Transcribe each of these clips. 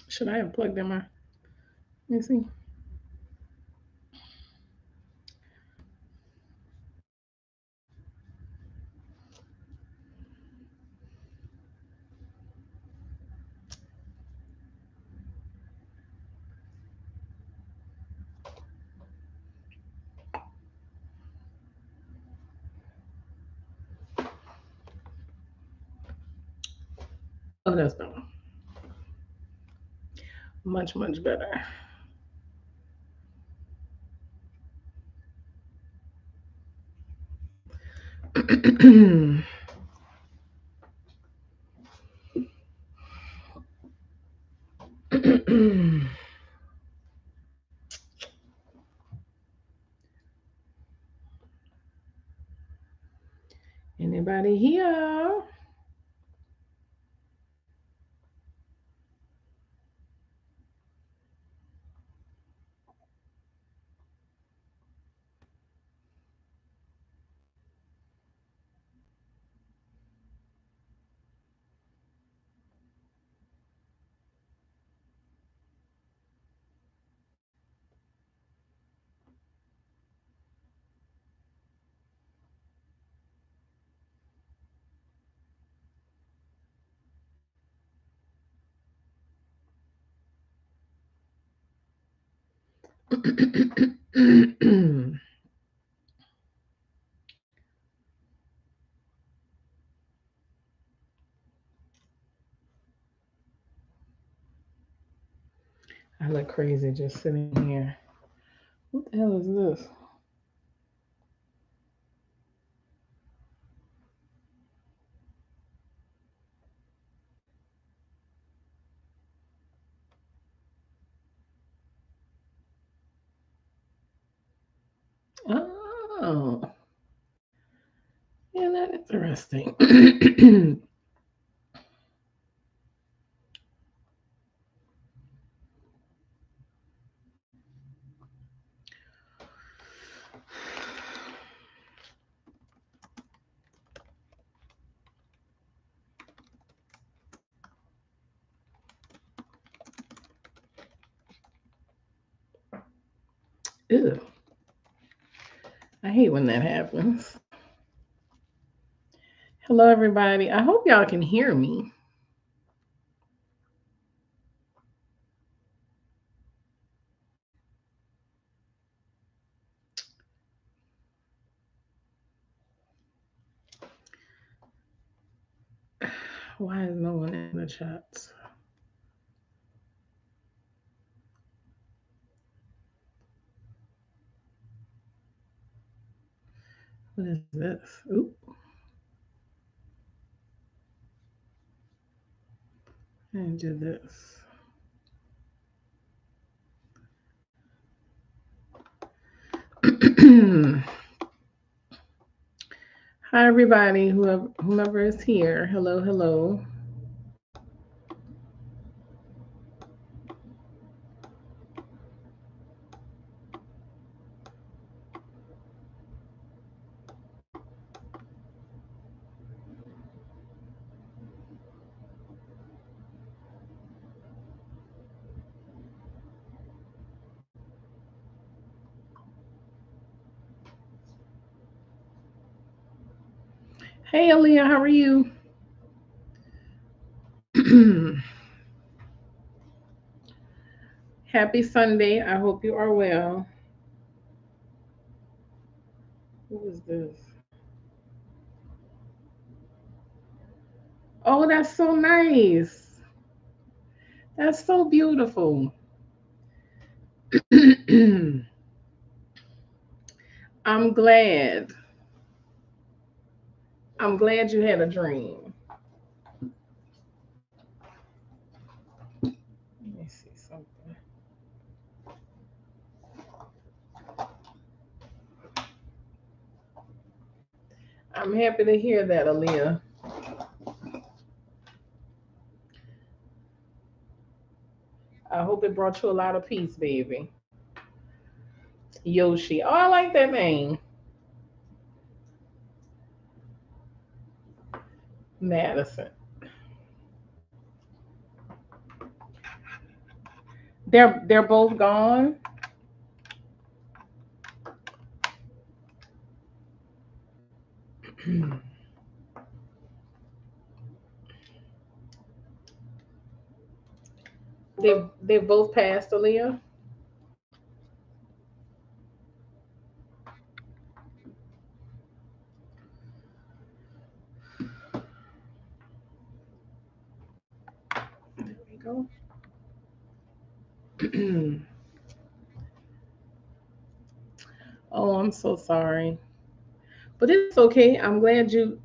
Should I have plugged in my? Let me see. Oh, that's better. Much, much better. Anybody here? I look crazy just sitting here. What the hell is this? Oh, yeah, that interesting. Ew. I hate when that happens. Hello, everybody. I hope y'all can hear me. Why is no one in the chats? What is this? Oop, I did this. Hi, everybody. Whoever is here. Hello, hello. Hey, Aaliyah. How are you? Happy Sunday. I hope you are well. What is this? Oh, that's so nice. That's so beautiful. I'm glad. I'm glad you had a dream. Let me see something. I'm happy to hear that, Aaliyah. I hope it brought you a lot of peace, baby. Yoshi. Oh, I like that name. Madison. They're both gone. They've both passed, Aaliyah. There we go. Oh, I'm so sorry. But it's okay. I'm glad you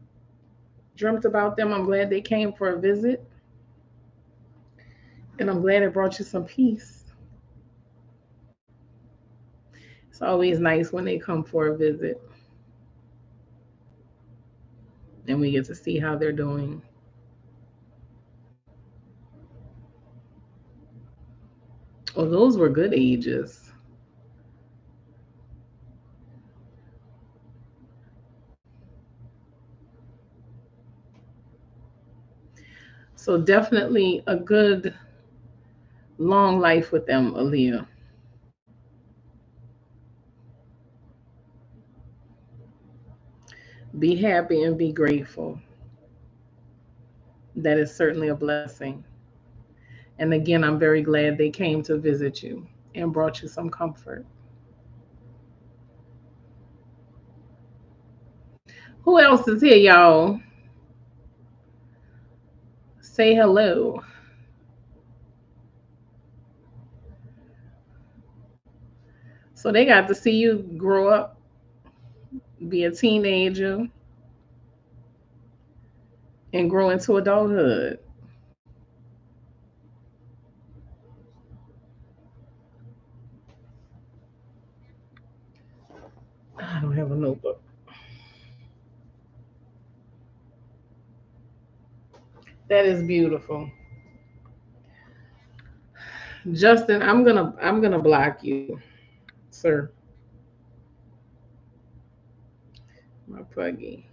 dreamt about them. I'm glad they came for a visit. And I'm glad it brought you some peace. It's always nice when they come for a visit and we get to see how they're doing. Oh, those were good ages. So definitely a good long life with them, Aaliyah. Be happy and be grateful. That is certainly a blessing. And again, I'm very glad they came to visit you and brought you some comfort. Who else is here, y'all? Say hello. So they got to see you grow up, be a teenager, and grow into adulthood. I don't have a notebook. That is beautiful. Justin, I'm gonna block you, sir. My puggy.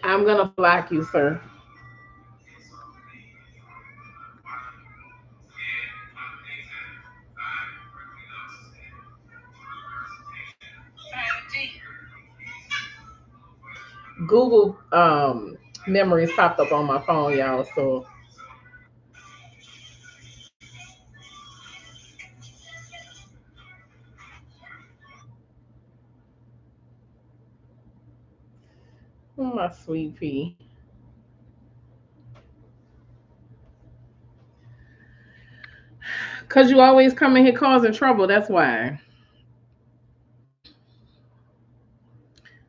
I'm gonna block you, sir. Google memories popped up on my phone, y'all. So oh, my sweet pea. Cause you always come in here causing trouble. That's why.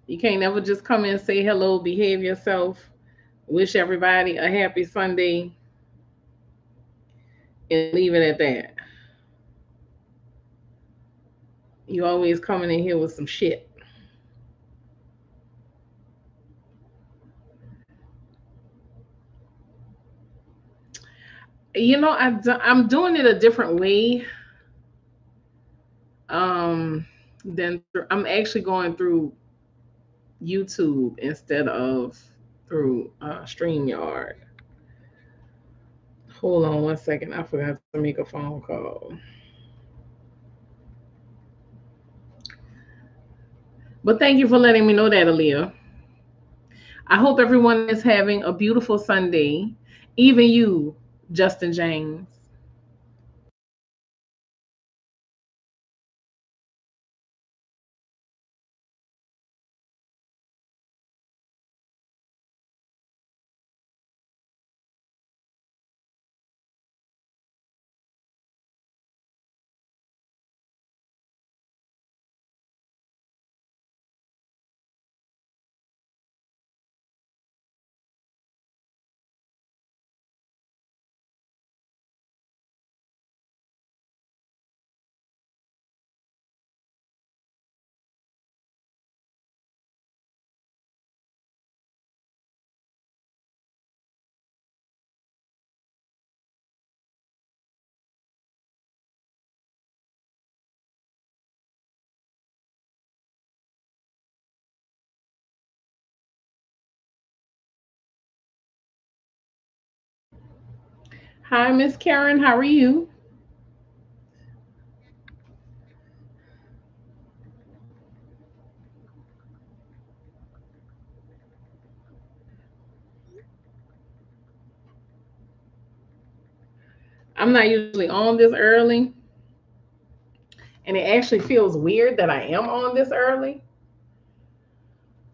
You can't ever just come in, say hello, behave yourself, wish everybody a happy Sunday, and leave it at that. You always coming in here with some shit. I'm doing it a different way. Than I'm actually going through YouTube instead of through StreamYard. Hold on one second. I forgot to make a phone call. But thank you for letting me know that, Aaliyah. I hope everyone is having a beautiful Sunday. Even you, Justin James. Hi, Miss Karen. How are you? I'm not usually on this early, and it actually feels weird that I am on this early.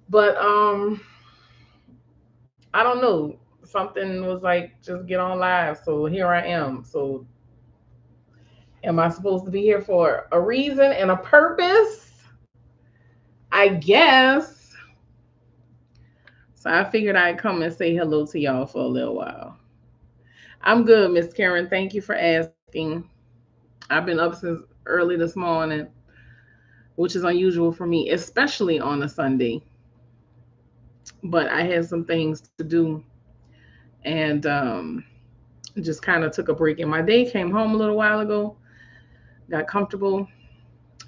But I don't know. Something was like just get on live, so here I am. So am I supposed to be here for a reason and a purpose? I guess. So I figured I'd come and say hello to y'all for a little while. I'm good, Miss Karen. Thank you for asking. I've been up since early this morning, which is unusual for me, especially on a Sunday. But I had some things to do and just kind of took a break in my day. Came home a little while ago, got comfortable,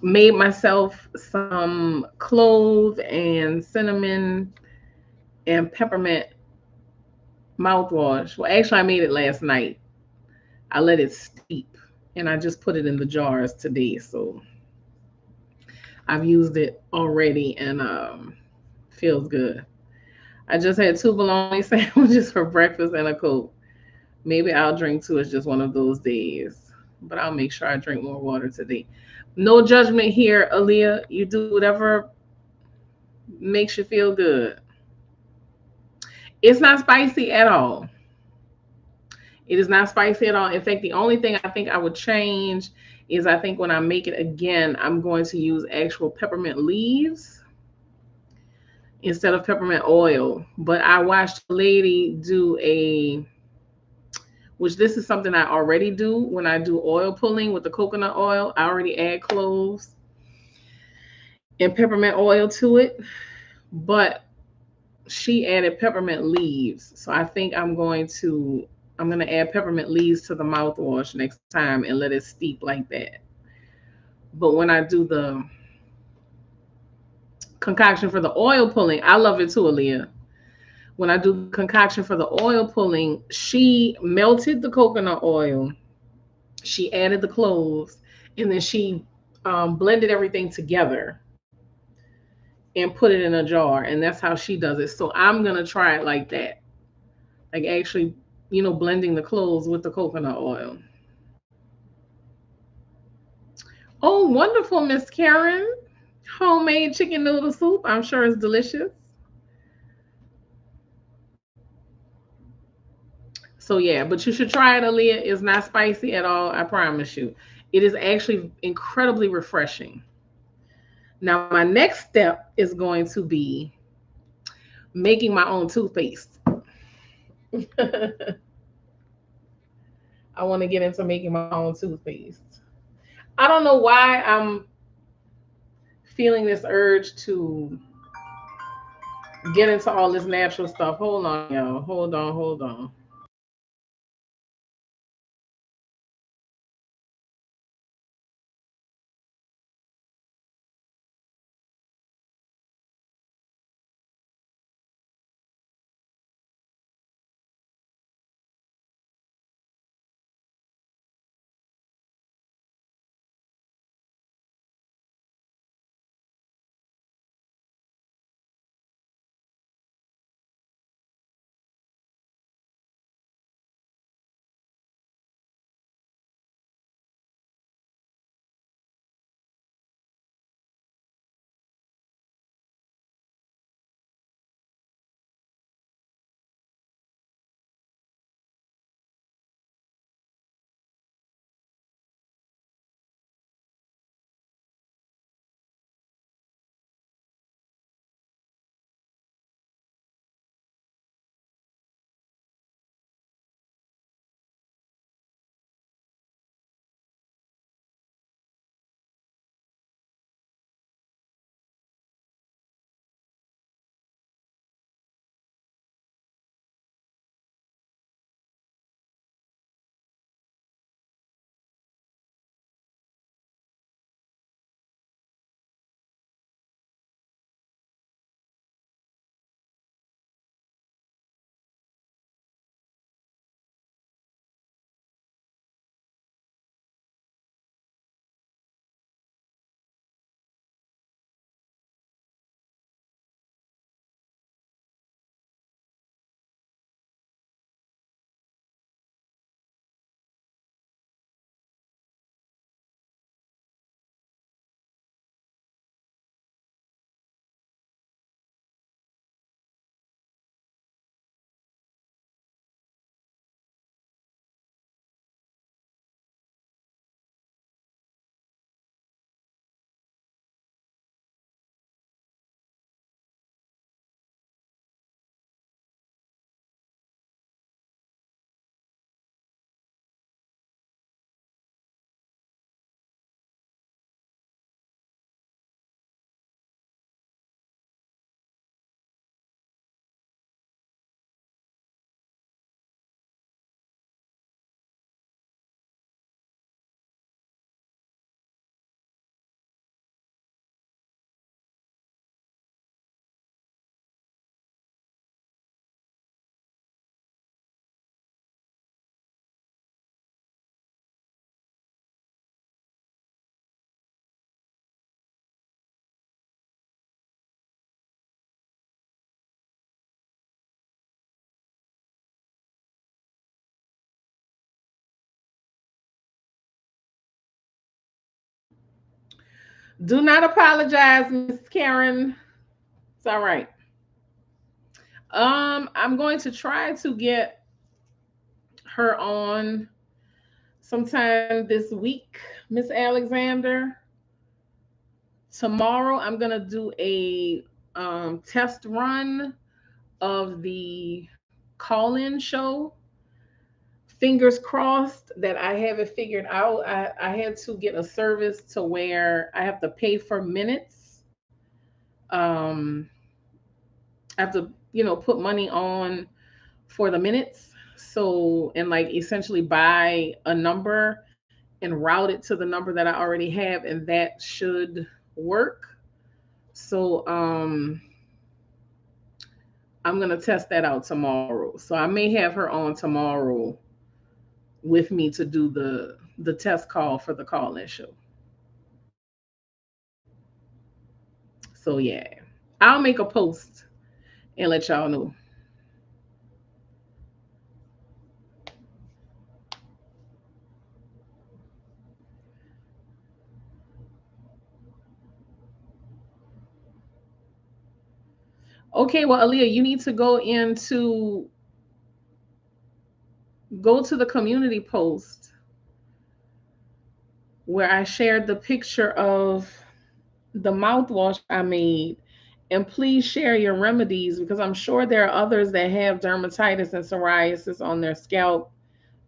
made myself some clove and cinnamon and peppermint mouthwash. Well, actually, I made it last night. I let it steep and I just put it in the jars today. So I've used it already and feels good. I just had two bologna sandwiches for breakfast and a Coke. Maybe I'll drink two. It's just one of those days. But I'll make sure I drink more water today. No judgment here, Aaliyah. You do whatever makes you feel good. It's not spicy at all. It is not spicy at all. In fact, the only thing I think I would change is I think when I make it again, I'm going to use actual peppermint leaves instead of peppermint oil. But I watched a lady do a, which this is something I already do when I do oil pulling with the coconut oil. I already add cloves and peppermint oil to it, but she added peppermint leaves. So I think I'm going to add peppermint leaves to the mouthwash next time and let it steep like that. But when I do the concoction for the oil pulling, I love it too, Aaliyah. When I do concoction for the oil pulling, she melted the coconut oil, she added the cloves, and then she blended everything together and put it in a jar. And that's how she does it. So I'm gonna try it like that, like actually, blending the cloves with the coconut oil. Oh, wonderful, Miss Karen. Homemade chicken noodle soup. I'm sure it's delicious. So yeah, but you should try it, Aaliyah. It's not spicy at all. I promise you. It is actually incredibly refreshing. Now, my next step is going to be making my own toothpaste. I want to get into making my own toothpaste. I don't know why I'm feeling this urge to get into all this natural stuff. Hold on, y'all. Hold on, hold on. Do not apologize, Miss Karen. It's all right. I'm going to try to get her on sometime this week, Miss Alexander. Tomorrow, I'm gonna do a test run of the call-in show. Fingers crossed that I have it figured out. I had to get a service to where I have to pay for minutes. Um, I have to, put money on for the minutes. So, and like essentially buy a number and route it to the number that I already have, and that should work. So, I'm gonna test that out tomorrow. So I may have her on tomorrow with me to do the test call for the call-in show. So yeah, I'll make a post and let y'all know. Okay, well, Aaliyah, you need to go to the community post where I shared the picture of the mouthwash I made. And please share your remedies because I'm sure there are others that have dermatitis and psoriasis on their scalp,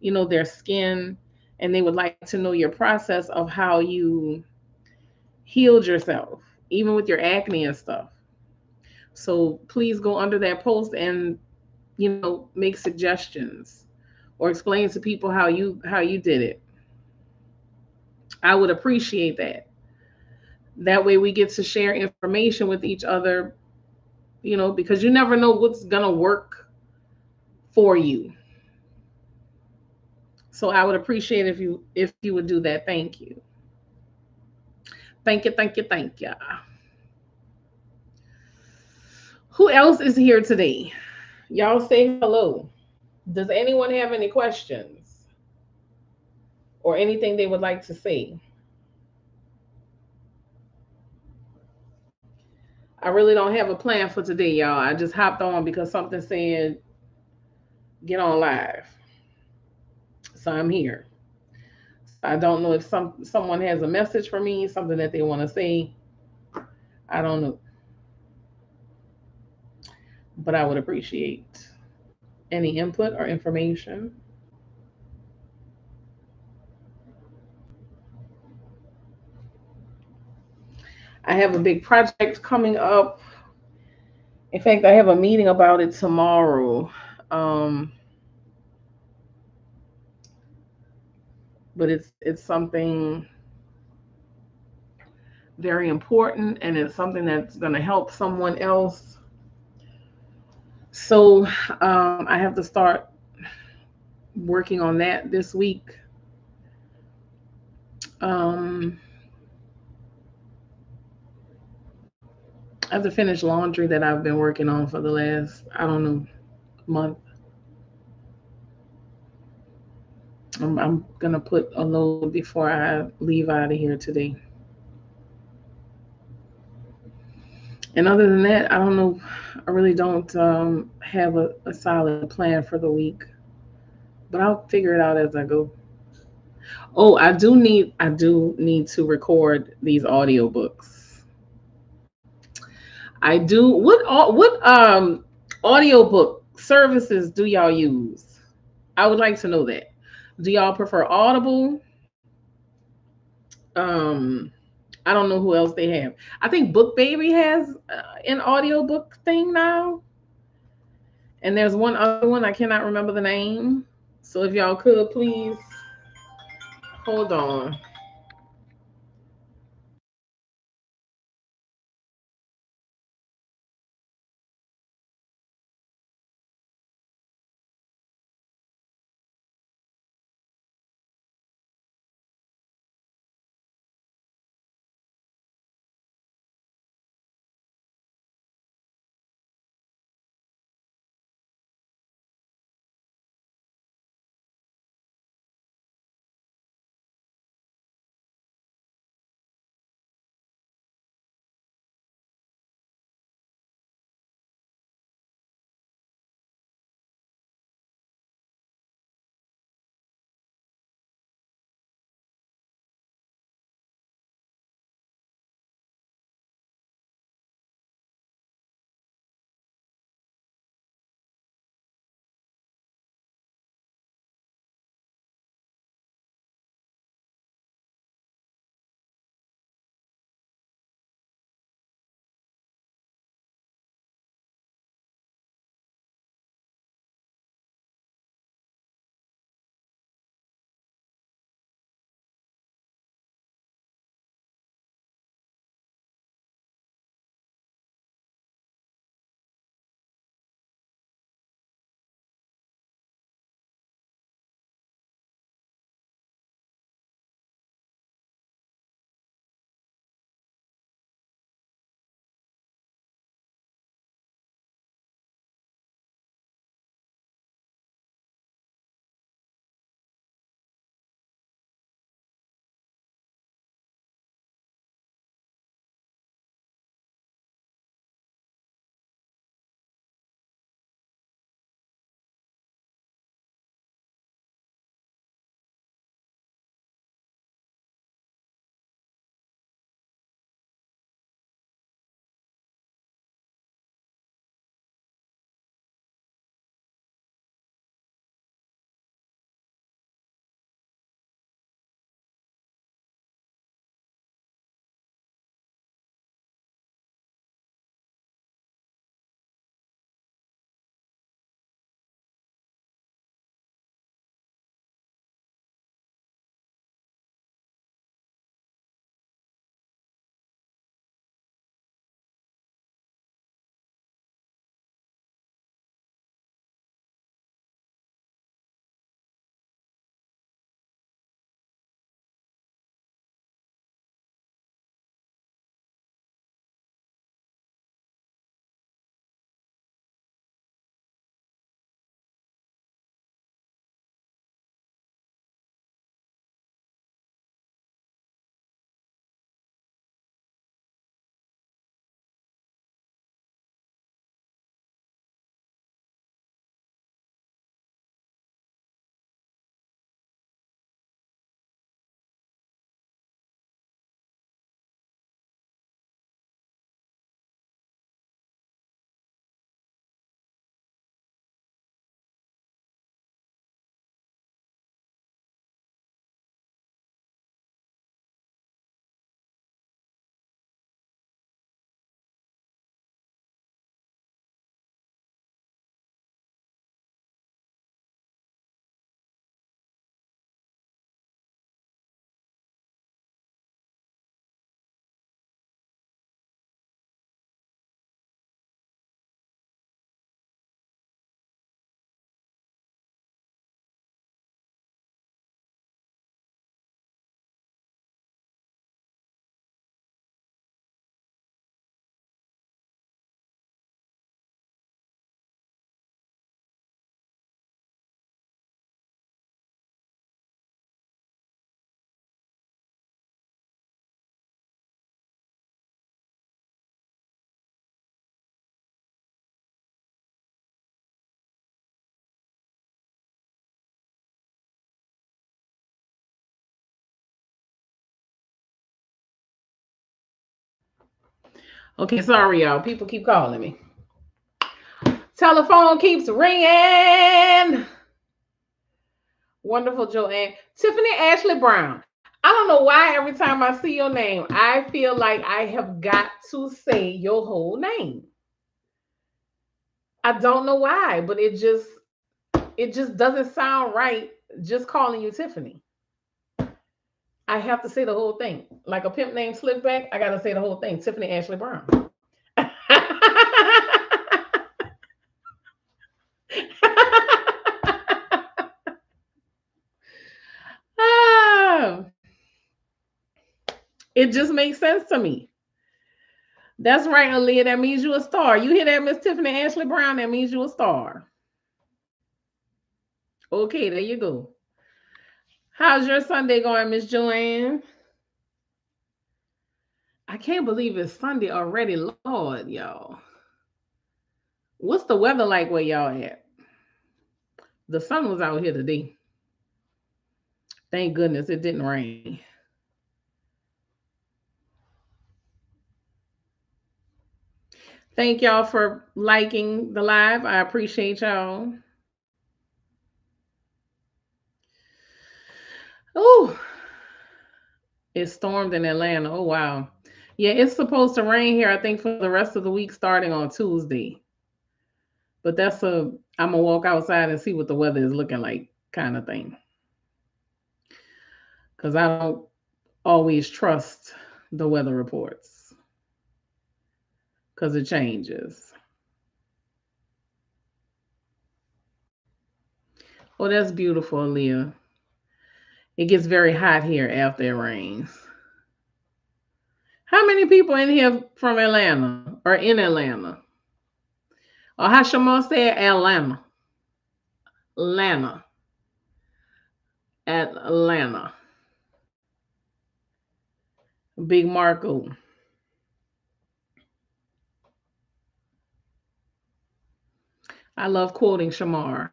their skin, and they would like to know your process of how you healed yourself, even with your acne and stuff. So please go under that post and make suggestions or explain to people how you did it. I would appreciate that. That way we get to share information with each other, because you never know what's gonna work for you. So I would appreciate if you would do that. Thank you. Thank you, thank you, thank you. Who else is here today? Y'all say hello. Does anyone have any questions or anything they would like to say? I really don't have a plan for today, y'all. I just hopped on because something said get on live. So I'm here. I don't know if someone has a message for me, something that they want to say. I don't know. But I would appreciate any input or information. I have a big project coming up. In fact, I have a meeting about it tomorrow. Um, but it's something very important and it's something that's going to help someone else. So I have to start working on that this week. Um, I have to finish laundry that I've been working on for the last, I don't know, month. I'm going to put a load before I leave out of here today. And other than that, I don't know. I really don't have a solid plan for the week, but I'll figure it out as I go. Oh, I do need to record these audiobooks. I do. What audiobook services do y'all use? I would like to know that. Do y'all prefer Audible? Um, I don't know who else they have. I think Book Baby has an audiobook thing now. And there's one other one, I cannot remember the name. So if y'all could please hold on. Okay, sorry, y'all. People keep calling me. Telephone keeps ringing. Wonderful Joanne. Tiffany Ashley Brown. I don't know why every time I see your name, I feel like I have got to say your whole name. I don't know why, but it just doesn't sound right just calling you Tiffany. I have to say the whole thing. Like a pimp named Slickback, I gotta say the whole thing. Tiffany Ashley Brown. Ah, it just makes sense to me. That's right, Aaliyah. That means you a star. You hear that, Miss Tiffany Ashley Brown? That means you a star. Okay, there you go. How's your Sunday going, Miss Joanne? I can't believe it's Sunday already, Lord, y'all. What's the weather like where y'all at? The sun was out here today. Thank goodness it didn't rain. Thank y'all for liking the live. I appreciate y'all. Oh, it stormed in Atlanta. Oh, wow. Yeah, it's supposed to rain here, I think, for the rest of the week starting on Tuesday. But I'm gonna walk outside and see what the weather is looking like kind of thing. Because I don't always trust the weather reports because it changes. Oh, that's beautiful, Leah. It gets very hot here after it rains. How many people in here from Atlanta or in Atlanta? Or how Shama say Atlanta? Atlanta. Atlanta. Big Marco. I love quoting Shamar.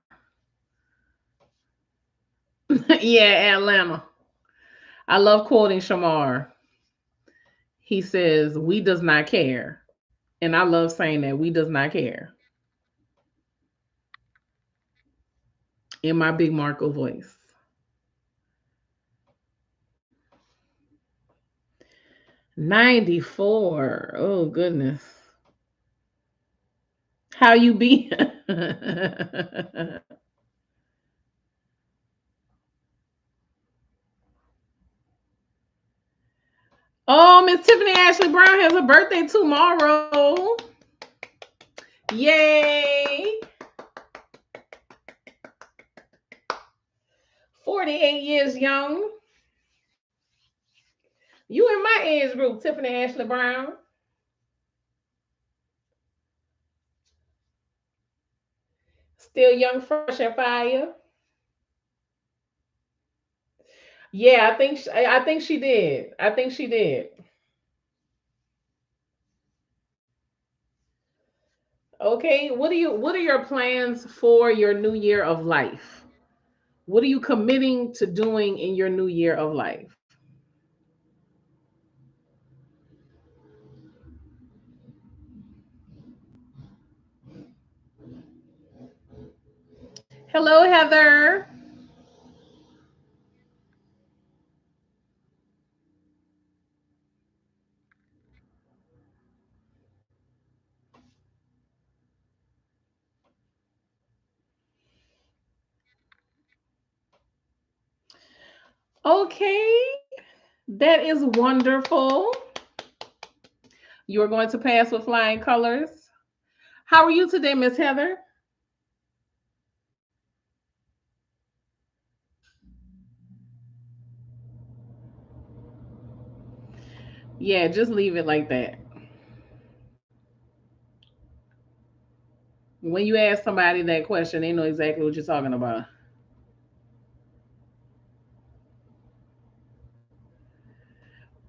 Yeah, Atlanta. I love quoting Shamar. He says, "We does not care." And I love saying that we does not care in my big Marco voice. 94. Oh goodness. How you be? Oh, Miss Tiffany Ashley Brown has a birthday tomorrow. Yay. 48 years young. You in my age group, Tiffany Ashley Brown. Still young, fresh, and fire. Yeah, I think she did. I think she did. Okay, what are your plans for your new year of life? What are you committing to doing in your new year of life? Hello, Heather. Okay, that is wonderful. You are going to pass with flying colors. How are you today, Miss Heather? Yeah, just leave it like that. When you ask somebody that question, they know exactly what you're talking about.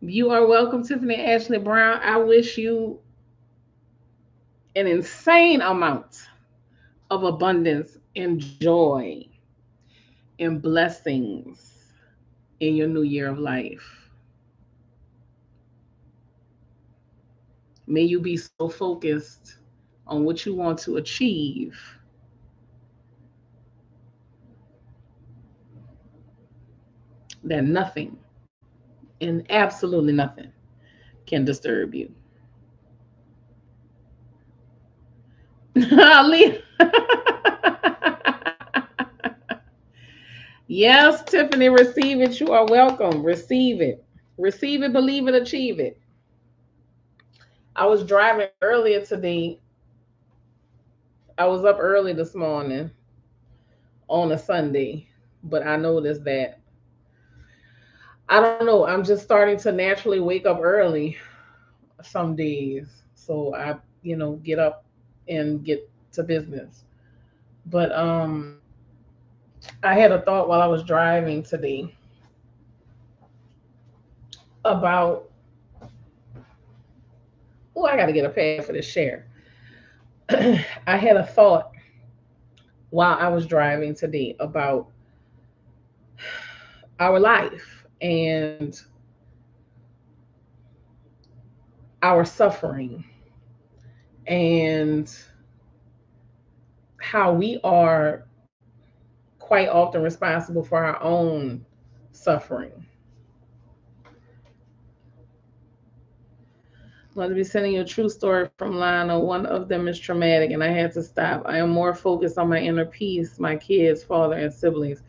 You are welcome, Tiffany Ashley Brown. I wish you an insane amount of abundance and joy and blessings in your new year of life. May you be so focused on what you want to achieve that nothing and absolutely nothing can disturb you. Yes, Tiffany, receive it. You are welcome. Receive it. Receive it, believe it, achieve it. I was driving earlier today. I was up early this morning on a Sunday, but I noticed that I don't know. I'm just starting to naturally wake up early some days. So I, get up and get to business. But I had a thought while I was driving today about, oh, I got to get a pad for this share. I had a thought while I was driving today about our life and our suffering and how we are quite often responsible for our own suffering. Let me be sending you a true story from Lionel. One of them is traumatic, and I had to stop. I am more focused on my inner peace, my kids, father, and siblings.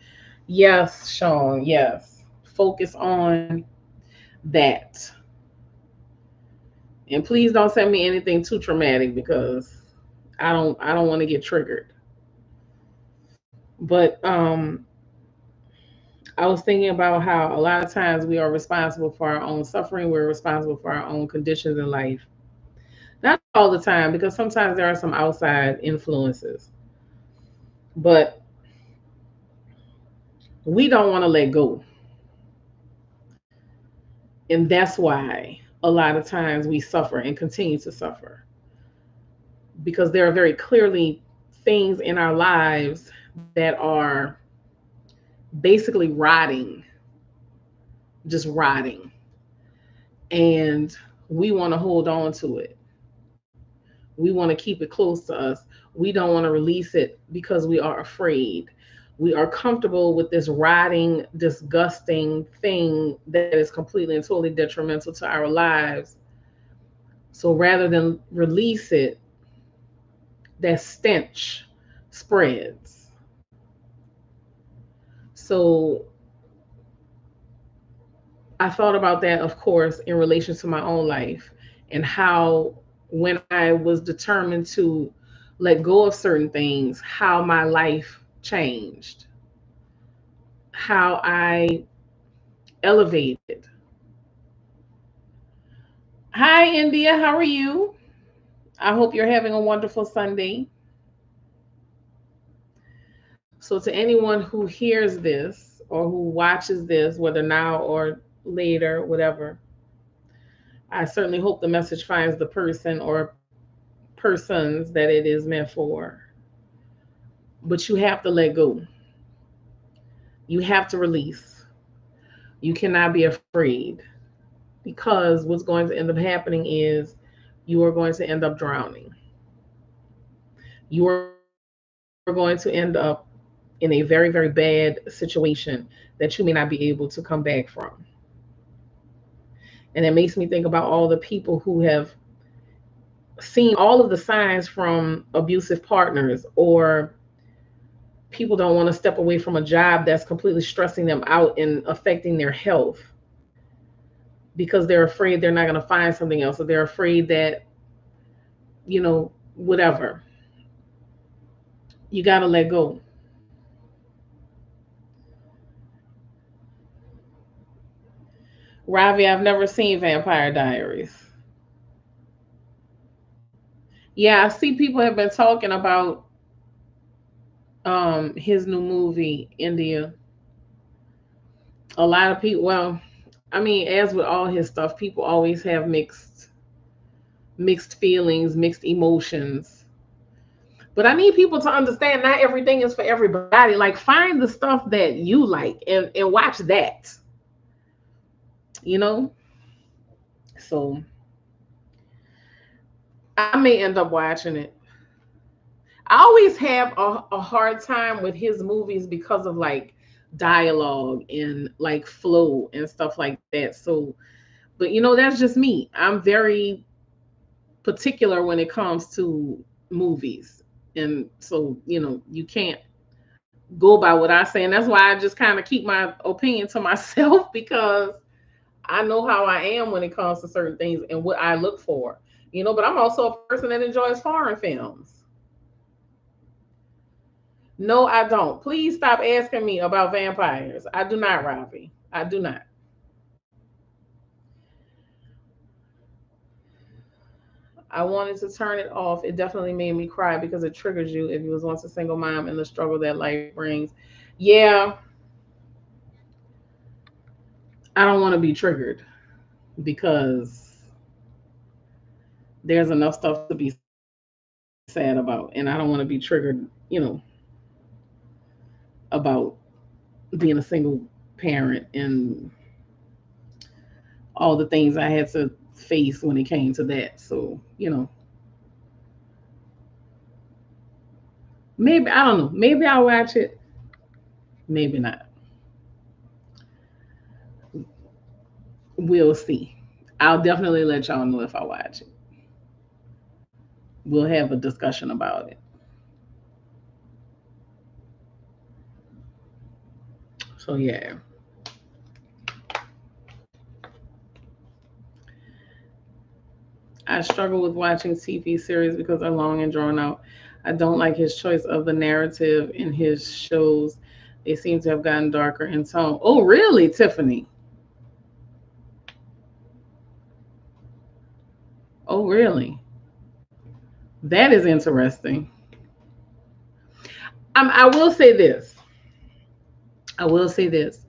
Yes, Sean. Yes, focus on that, and please don't send me anything too traumatic because I don't want to get triggered. But I was thinking about how a lot of times we are responsible for our own suffering. We're responsible for our own conditions in life. Not all the time, because sometimes there are some outside influences, but we don't want to let go. And that's why a lot of times we suffer and continue to suffer because there are very clearly things in our lives that are basically rotting, just rotting. And we want to hold on to it. We want to keep it close to us. We don't want to release it because we are afraid. We are comfortable with this rotting, disgusting thing that is completely and totally detrimental to our lives. So rather than release it, that stench spreads. So I thought about that, of course, in relation to my own life and how when I was determined to let go of certain things, how my life changed, how I elevated. Hi, India. How are you? I hope you're having a wonderful Sunday. So, to anyone who hears this or who watches this, whether now or later, whatever, I certainly hope the message finds the person or persons that it is meant for. But you have to let go. You have to release. You cannot be afraid because what's going to end up happening is you are going to end up drowning. You are going to end up in a very, very bad situation that you may not be able to come back from. And it makes me think about all the people who have seen all of the signs from abusive partners, or people don't want to step away from a job that's completely stressing them out and affecting their health because they're afraid they're not going to find something else, or they're afraid that, whatever. You got to let go. Ravi, I've never seen Vampire Diaries. Yeah, I see people have been talking about his new movie, India. A lot of people, well, I mean, as with all his stuff, people always have mixed feelings, mixed emotions. But I need people to understand not everything is for everybody. Like find the stuff that you like and watch that. You know? So I may end up watching it. I always have a hard time with his movies because of like dialogue and like flow and stuff like that. So, but that's just me. I'm very particular when it comes to movies. And so, you can't go by what I say. And that's why I just kind of keep my opinion to myself because I know how I am when it comes to certain things and what I look for. But I'm also a person that enjoys foreign films. No, I don't. Please stop asking me about vampires. I do not, Ravi. I do not. I wanted to turn it off. It definitely made me cry because it triggers you if you was once a single mom and the struggle that life brings. Yeah, I don't want to be triggered because there's enough stuff to be sad about, and I don't want to be triggered, about being a single parent and all the things I had to face when it came to that. So, maybe I don't know. Maybe I'll watch it. Maybe not. We'll see. I'll definitely let y'all know if I watch it. We'll have a discussion about it. So yeah. I struggle with watching TV series because they're long and drawn out. I don't like his choice of the narrative in his shows. They seem to have gotten darker in tone. Oh, really, Tiffany? Oh, really? That is interesting. I will say this. I will say this.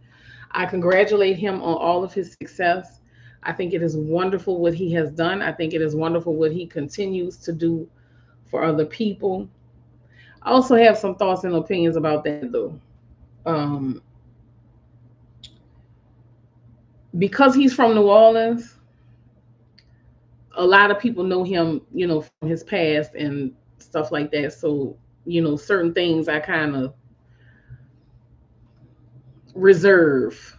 I congratulate him on all of his success. I think it is wonderful what he has done. I think it is wonderful what he continues to do for other people. I also have some thoughts and opinions about that though. Um, because he's from New Orleans, a lot of people know him, from his past and stuff like that. So, certain things I kind of reserve.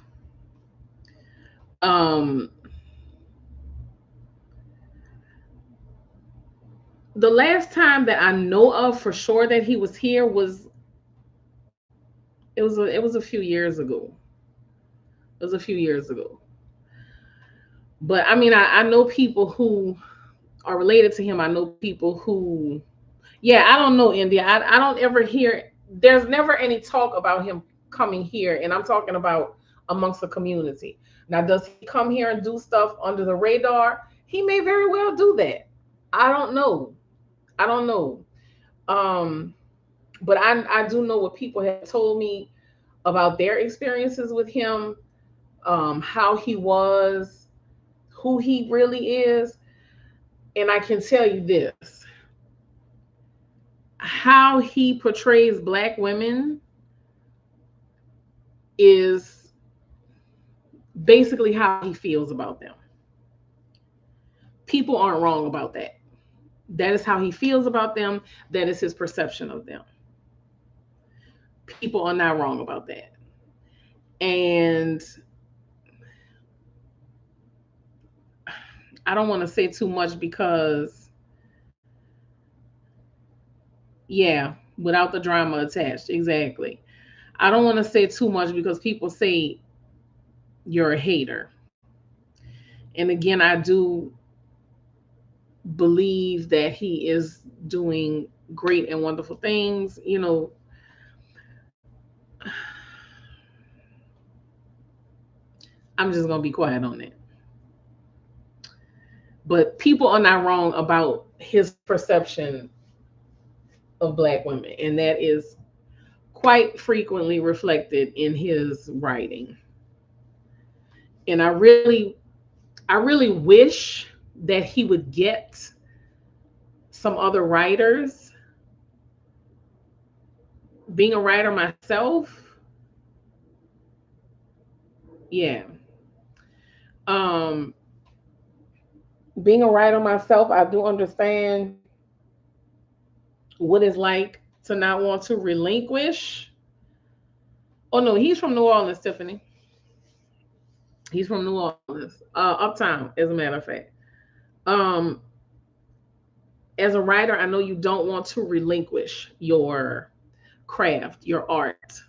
Um, the last time that I know of for sure that he was here was it was a few years ago. It was a few years ago. But I mean, I know people who are related to him. I know people who, yeah, I don't know India. I don't ever hear, there's never any talk about him coming here. And I'm talking about amongst the community. Now, does he come here and do stuff under the radar? He may very well do that. I don't know. I don't know. Um, but I do know what people have told me about their experiences with him, how he was, who he really is. And I can tell you this, how he portrays black women is basically how he feels about them. People aren't wrong about that. That is how he feels about them. That is his perception of them. People are not wrong about that. And I don't want to say too much because, yeah, without the drama attached. Exactly. I don't want to say too much because people say you're a hater. And again, I do believe that he is doing great and wonderful things. I'm just going to be quiet on it. But people are not wrong about his perception of black women. And that is quite frequently reflected in his writing. And I really wish that he would get some other writers. Being a writer myself, yeah. Um, Being a writer myself, I do understand what it's like to not want to relinquish. Oh no, he's from New Orleans, Tiffany. He's from New Orleans, uptown, as a matter of fact. Um, as a writer, I know you don't want to relinquish your craft, your art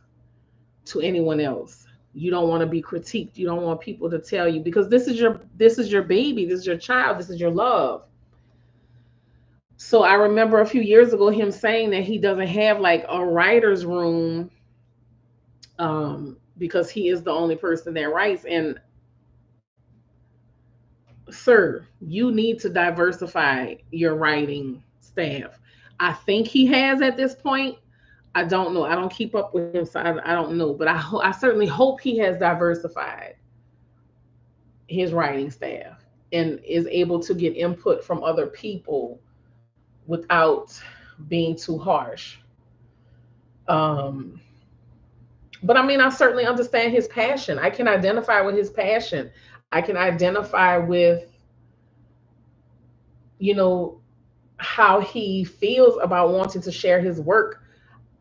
to anyone else. You don't want to be critiqued. You don't want people to tell you because this is your baby, this is your child, this is your love. So I remember a few years ago him saying that he doesn't have like a writer's room because he is the only person that writes. And sir, you need to diversify your writing staff. I think he has at this point. I don't know. I don't keep up with him, so I don't know. But I certainly hope he has diversified his writing staff and is able to get input from other people without being too harsh. Um, but I mean, I certainly understand his passion. I can identify with his passion. I can identify with, you know, how he feels about wanting to share his work.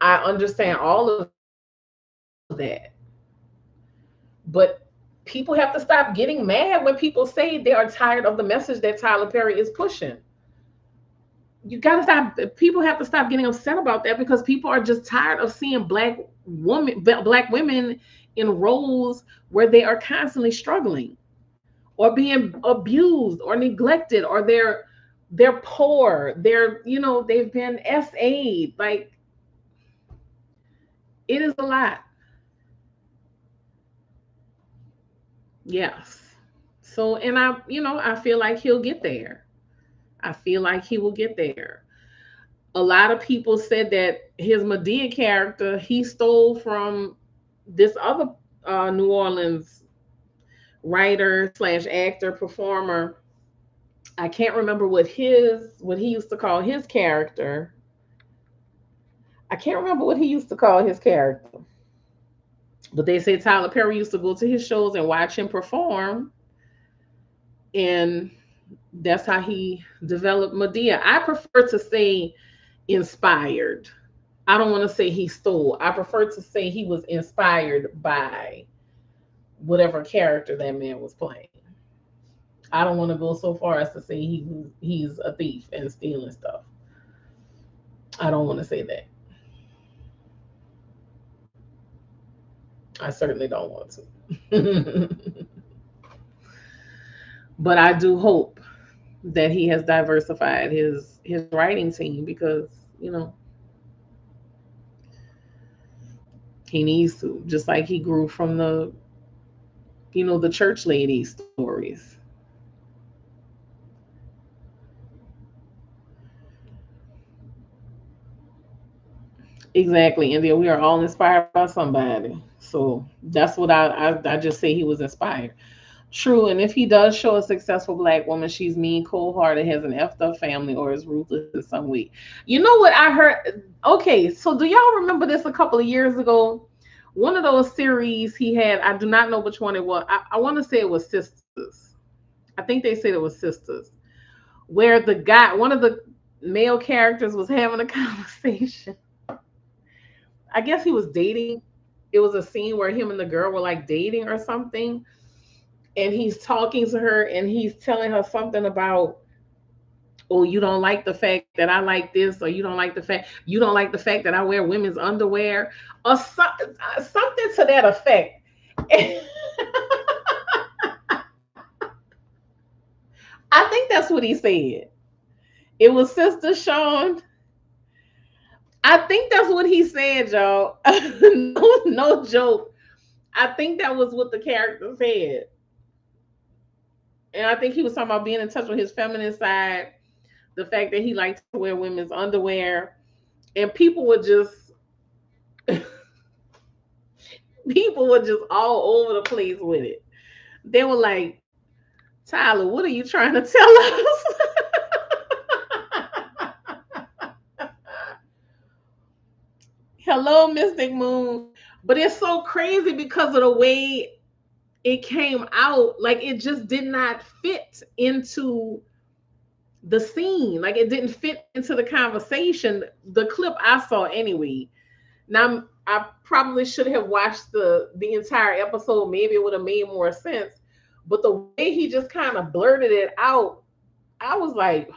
I understand all of that. But people have to stop getting mad when people say they are tired of the message that Tyler Perry is pushing. You got to stop. People have to stop getting upset about that because people are just tired of seeing black women in roles where they are constantly struggling or being abused or neglected, or they're poor, they've been SA'd. Like, it is a lot. Yes. So, and I feel like he'll get there. I feel like he will get there. A lot of people said that his Medea character he stole from this other New Orleans writer slash actor performer. I can't remember what he used to call his character. I can't remember what he used to call his character. But they say Tyler Perry used to go to his shows and watch him perform, and that's how he developed Medea. I prefer to say inspired. I don't want to say he stole. I prefer to say he was inspired by whatever character that man was playing. I don't want to go so far as to say he's a thief and stealing stuff. I don't want to say that. I certainly don't want to. But I do hope that he has diversified his writing team because, you know, he needs to, just like he grew from the church lady stories. Exactly. And then we are all inspired by somebody. So that's what I just say he was inspired. True. And if he does show a successful black woman, she's mean, cold hearted, has an effed up family, or is ruthless in some way. You know what I heard? Okay, so do y'all remember this a couple of years ago? One of those series he had, I do not know which one it was. I want to say it was Sisters. I think they said it was Sisters, where one of the male characters was having a conversation. I guess he was dating. It was a scene where him and the girl were like dating or something. And he's talking to her and he's telling her something about, oh, you don't like the fact that I like this, or you don't like the fact that I wear women's underwear, or something to that effect. I think that's what he said. It was Sister Sean. I think that's what he said, y'all. No joke. I think that was what the character said. And I think he was talking about being in touch with his feminine side, the fact that he liked to wear women's underwear. And people were just all over the place with it. They were like, Tyler, what are you trying to tell us? Hello, Mystic Moon. But it's so crazy because of the way it came out. Like, it just did not fit into the scene. Like it didn't fit into the conversation. The clip I saw anyway. Now I probably should have watched the entire episode. Maybe it would have made more sense. But the way he just kind of blurted it out, I was like,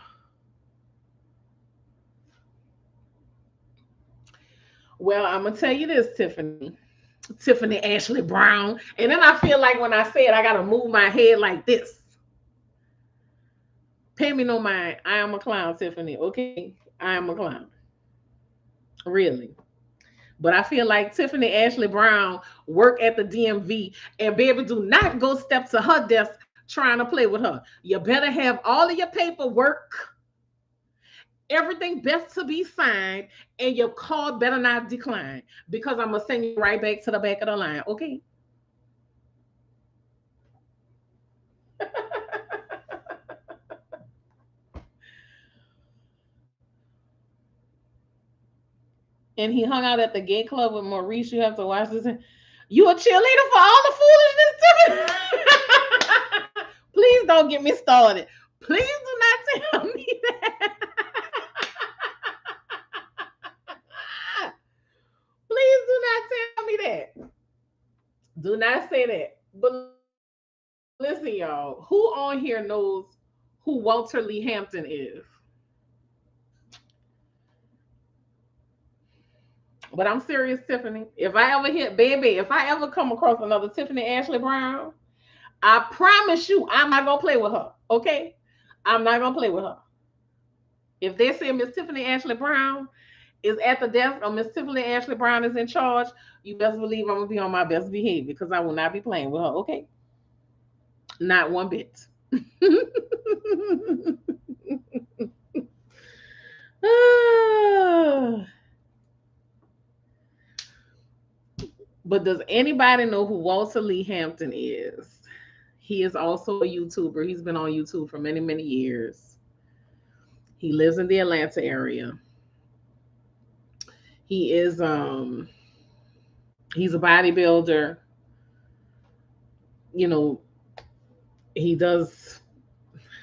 well, I'm gonna tell you this, Tiffany Ashley Brown. And then I feel like when I say it, I gotta move my head like this. Pay me no mind. I am a clown, Tiffany. Okay, I am a clown. Really. But I feel like Tiffany Ashley Brown work at the DMV, and baby, do not go step to her desk trying to play with her. You better have all of your paperwork, everything best to be signed, and your call better not decline because I'm gonna send you right back to the back of the line. Okay. And he hung out at the gay club with Maurice. You have to watch this. You a cheerleader for all the foolishness, Tiffany? Please don't get me started. Please do not tell me that. Please do not tell me that. Do not say that. But listen, y'all, who on here knows who Walter Lee Hampton is? But I'm serious, Tiffany. If I ever hit, baby, if I ever come across another Tiffany Ashley Brown, I promise you, I'm not gonna play with her. Okay, I'm not gonna play with her. If they say Miss Tiffany Ashley Brown is at the desk or Miss Tiffany Ashley Brown is in charge, you best believe I'm gonna be on my best behavior because I will not be playing with her. Okay, not one bit. But does anybody know who Walter Lee Hampton is? He is also a YouTuber. He's been on YouTube for many, many years. He lives in the Atlanta area. He is he's a bodybuilder. You know, he does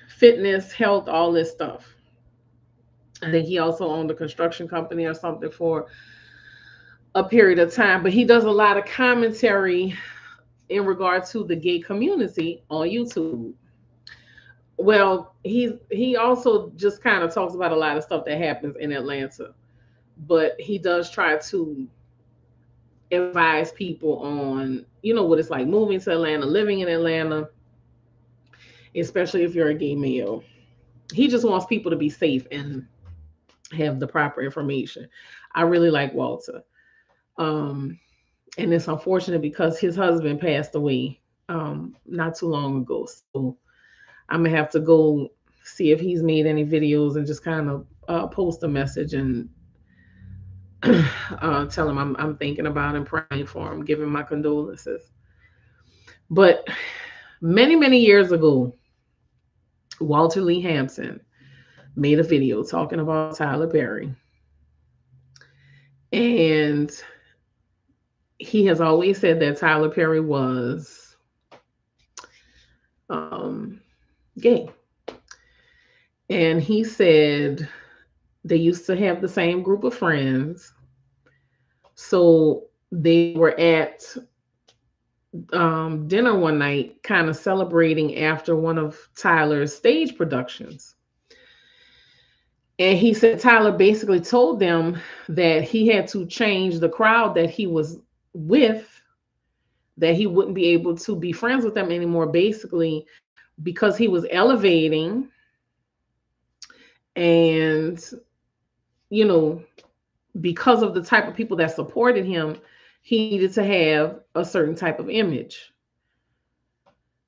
fitness, health, all this stuff. I think he also owned a construction company or something for a period of time, but he does a lot of commentary in regard to the gay community on YouTube. Well, he also just kind of talks about a lot of stuff that happens in Atlanta, but he does try to advise people on, what it's like moving to Atlanta, living in Atlanta, especially if you're a gay male. He just wants people to be safe and have the proper information. I really like Walter. Um, and it's unfortunate because his husband passed away not too long ago. So I'm gonna have to go see if he's made any videos and just kind of post a message and tell him I'm thinking about him, praying for him, giving my condolences. But many, many years ago, Walter Lee Hampton made a video talking about Tyler Perry. And he has always said that Tyler Perry was um, gay. And he said they used to have the same group of friends. So they were at dinner one night, kind of celebrating after one of Tyler's stage productions. And he said Tyler basically told them that he had to change the crowd that he was with, that he wouldn't be able to be friends with them anymore, basically, because he was elevating and, you know, because of the type of people that supported him, he needed to have a certain type of image.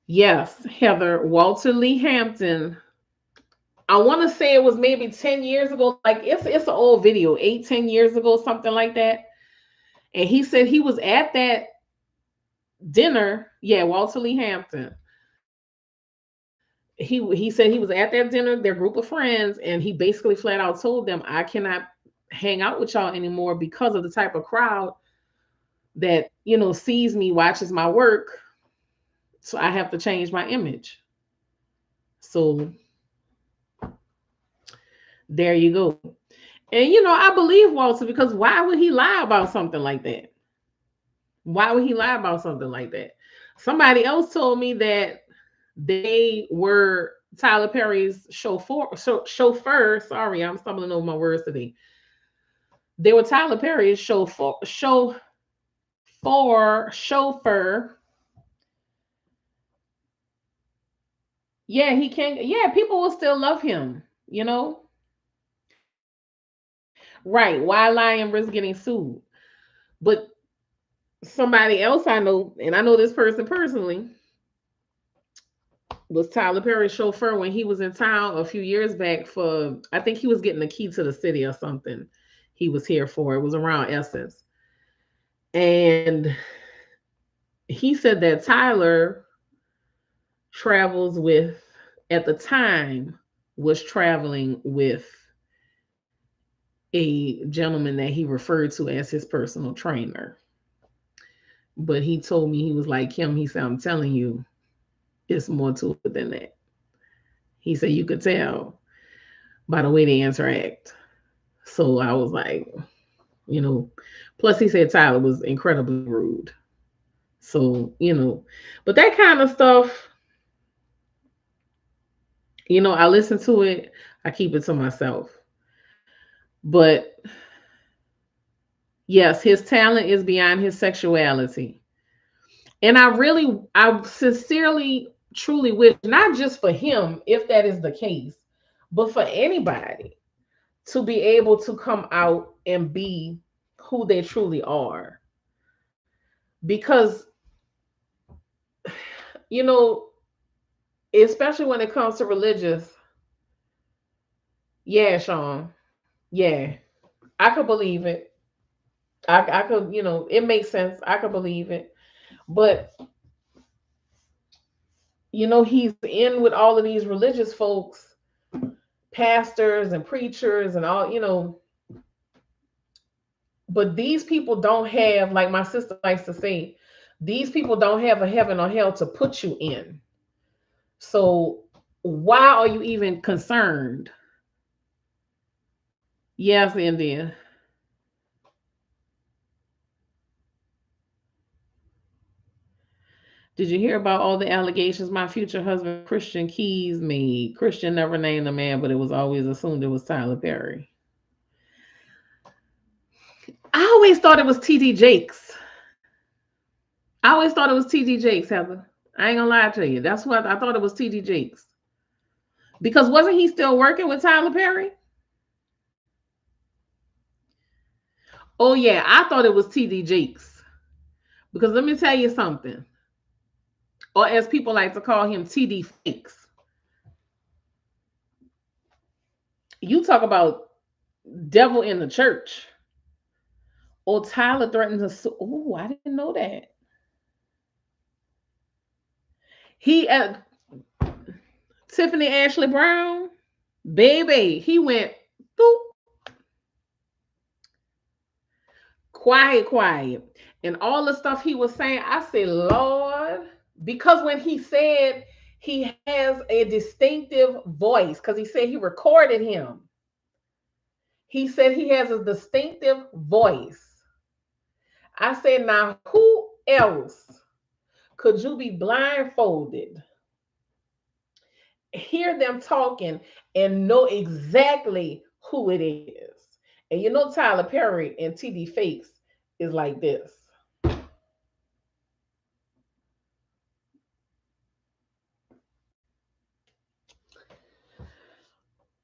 Yes, Heather, Walter Lee Hampton. I want to say it was maybe 10 years ago. Like it's an old video, 8, 10 years ago, something like that. And he said he was at that dinner. Yeah, Walter Lee Hampton. He said he was at that dinner, their group of friends, and he basically flat out told them, I cannot hang out with y'all anymore because of the type of crowd that, sees me, watches my work. So I have to change my image. So There you go. And you know, I believe Walter, because why would he lie about something like that? Why would he lie about something like that? Somebody else told me that they were Tyler Perry's chauffeur. Sorry, I'm stumbling over my words today. They were Tyler Perry's chauffeur. Yeah, he can. Yeah, people will still love him. You know, right? Why lie and risk getting sued? But somebody else I know, and I know this person personally, was Tyler Perry's chauffeur when he was in town a few years back for, I think he was getting the key to the city or something. He was here for it was around Essence, and he said that Tyler travels with, at the time, was traveling with a gentleman that he referred to as his personal trainer. But he told me, he was like, Kim, he said, I'm telling you, it's more to it than that. He said, you could tell by the way they interact. So I was like, you know, plus he said Tyler was incredibly rude. So, you know, but that kind of stuff, you know, I listen to it, I keep it to myself. But yes, his talent is beyond his sexuality. And I sincerely, truly wish, not just for him, if that is the case, but for anybody to be able to come out and be who they truly are. Because, you know, especially when it comes to religious, yeah, Sean, yeah, I could believe it. I could, you know, it makes sense. I could believe it. But, you know, he's in with all of these religious folks, pastors and preachers and all, you know, but these people don't have, like my sister likes to say, these people don't have a heaven or hell to put you in. So why are you even concerned? Yes, India. Did you hear about all the allegations my future husband Christian Keys made? Christian never named the man, but it was always assumed it was Tyler Perry. I always thought it was TD Jakes. I always thought it was TD Jakes, Heather. I ain't gonna lie to you. That's what I thought, it was TD Jakes. Because wasn't he still working with Tyler Perry? Oh yeah, I thought it was TD Jakes. Because let me tell you something. Or as people like to call him, TD Fakes. You talk about devil in the church. Oh, Tyler threatened to sue. Oh, I didn't know that. He Tiffany Ashley Brown, baby, he went boop, quiet, quiet. And all the stuff he was saying, I said, Lord, because when he said he has a distinctive voice, because he said he recorded him, he said he has a distinctive voice. I said, now who else could you be blindfolded, hear them talking, and know exactly who it is? And you know, Tyler Perry and TD Fakes is like this.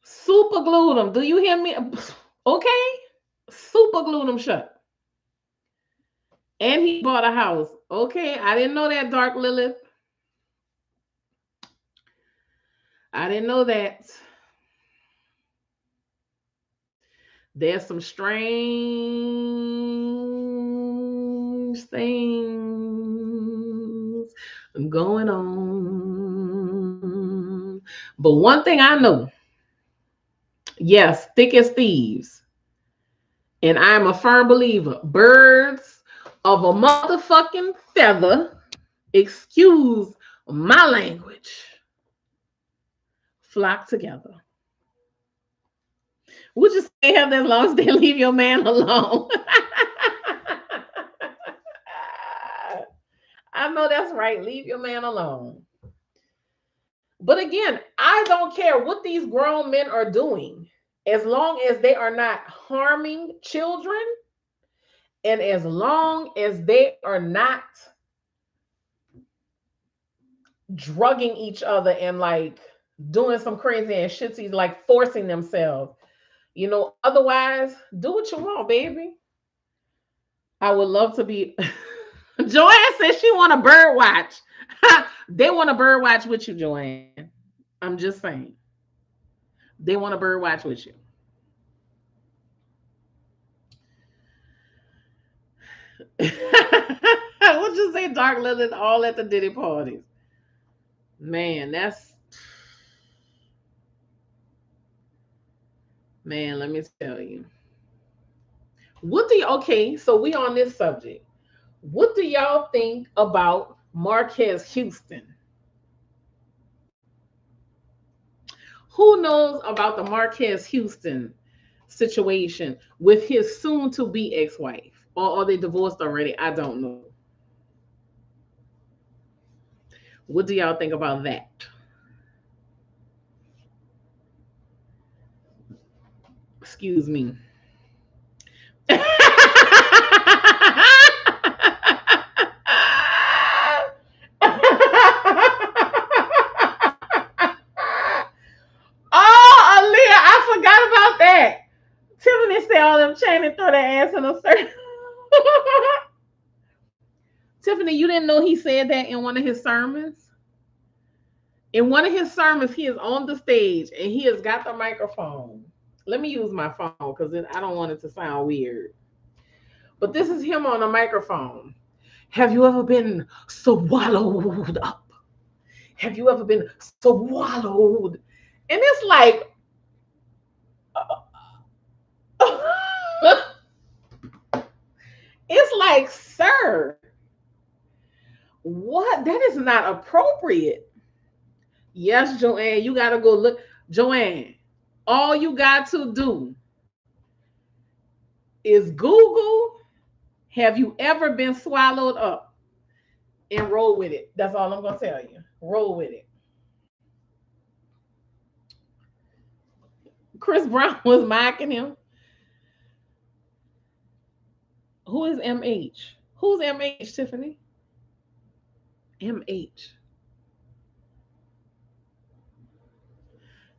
Super glued them. Do you hear me? Okay. Super glued them shut. And he bought a house. Okay. I didn't know that, Dark Lilith. I didn't know that. There's some strange things going on. But one thing I know, yes, thick as thieves. And I'm a firm believer. Birds of a motherfucking feather, excuse my language, flock together. Would you stay healthy as long as they leave your man alone? I know that's right. Leave your man alone. But again, I don't care what these grown men are doing, as long as they are not harming children and as long as they are not drugging each other and like doing some crazy and shitsy, like forcing themselves. Otherwise, do what you want, baby. I would love to be. Joanne says she want a bird watch. They want a bird watch with you, Joanne. I'm just saying. They want a bird watch with you. What you say, Dark Lily, all at the Diddy parties? Man, man, let me tell you. Okay, so we on this subject. What do y'all think about Marquez Houston? Who knows about the Marquez Houston situation with his soon to be ex wife? Or are they divorced already? I don't know. What do y'all think about that? Excuse me. Oh, Aaliyah, I forgot about that. Tiffany said all them Channing throw their ass in a circle. Tiffany, you didn't know he said that in one of his sermons? In one of his sermons, he is on the stage and he has got the microphone. Let me use my phone because I don't want it to sound weird. But this is him on a microphone. Have you ever been swallowed up? Have you ever been swallowed? And it's like, it's like, sir, what? That is not appropriate. Yes, Joanne, you got to go look. Joanne, all you got to do is Google, have you ever been swallowed up? And roll with it. That's all I'm going to tell you. Roll with it. Chris Brown was mocking him. Who is MH? Who's MH, Tiffany? MH.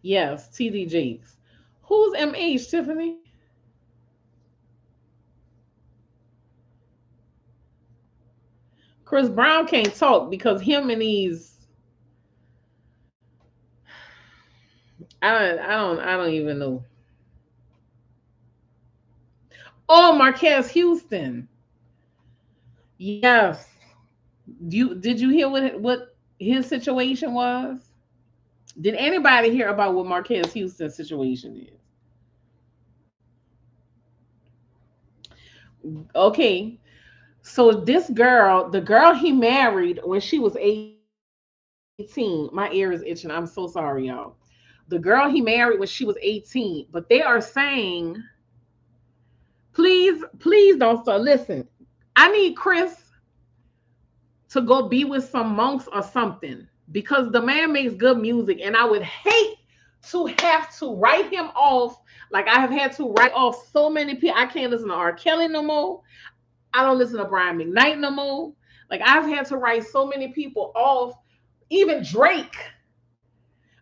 Yes, TD Jakes. Who's MH, Tiffany? Chris Brown can't talk because him and these I don't even know. Oh, Marquez Houston. Yes. Did you hear what his situation was? Did anybody hear about what Marquez Houston's situation is? Okay. So this girl, the girl he married when she was 18, my ear is itching. I'm so sorry, y'all. The girl he married when she was 18, but they are saying, please don't start. Listen, I need Chris to go be with some monks or something because the man makes good music, and I would hate to have to write him off like I have had to write off so many people. I can't listen to R. Kelly no more. I don't listen to Brian McKnight no more. Like I've had to write so many people off, even Drake,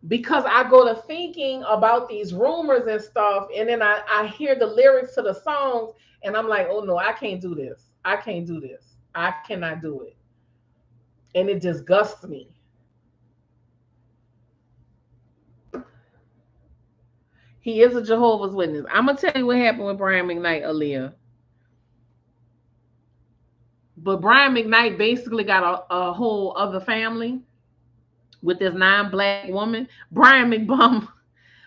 because I go to thinking about these rumors and stuff, and then I hear the lyrics to the songs, and I'm like, oh no, I can't do this. I can't do this. I cannot do it. And it disgusts me. He is a Jehovah's Witness. I'm gonna tell you what happened with Brian McKnight, Aaliyah. But Brian McKnight basically got a whole other family with this non-black woman. Brian McBum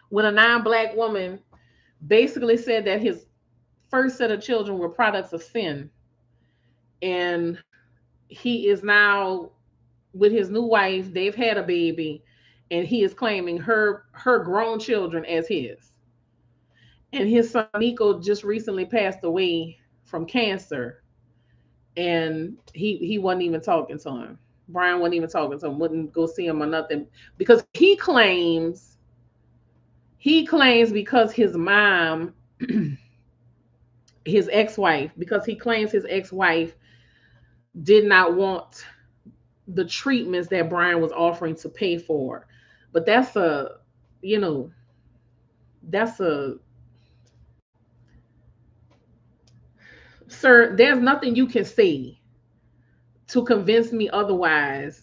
with a non-black woman basically said that his first set of children were products of sin, and he is now with his new wife. They've had a baby, and he is claiming her grown children as his. And his son Nico just recently passed away from cancer, and he wasn't even talking to him. Brian wasn't even talking to him, wouldn't go see him or nothing, because he claims because his mom, his ex-wife, because he claims his ex-wife did not want the treatments that Brian was offering to pay for. But that's a, you know, that's a, sir, there's nothing you can say to convince me otherwise,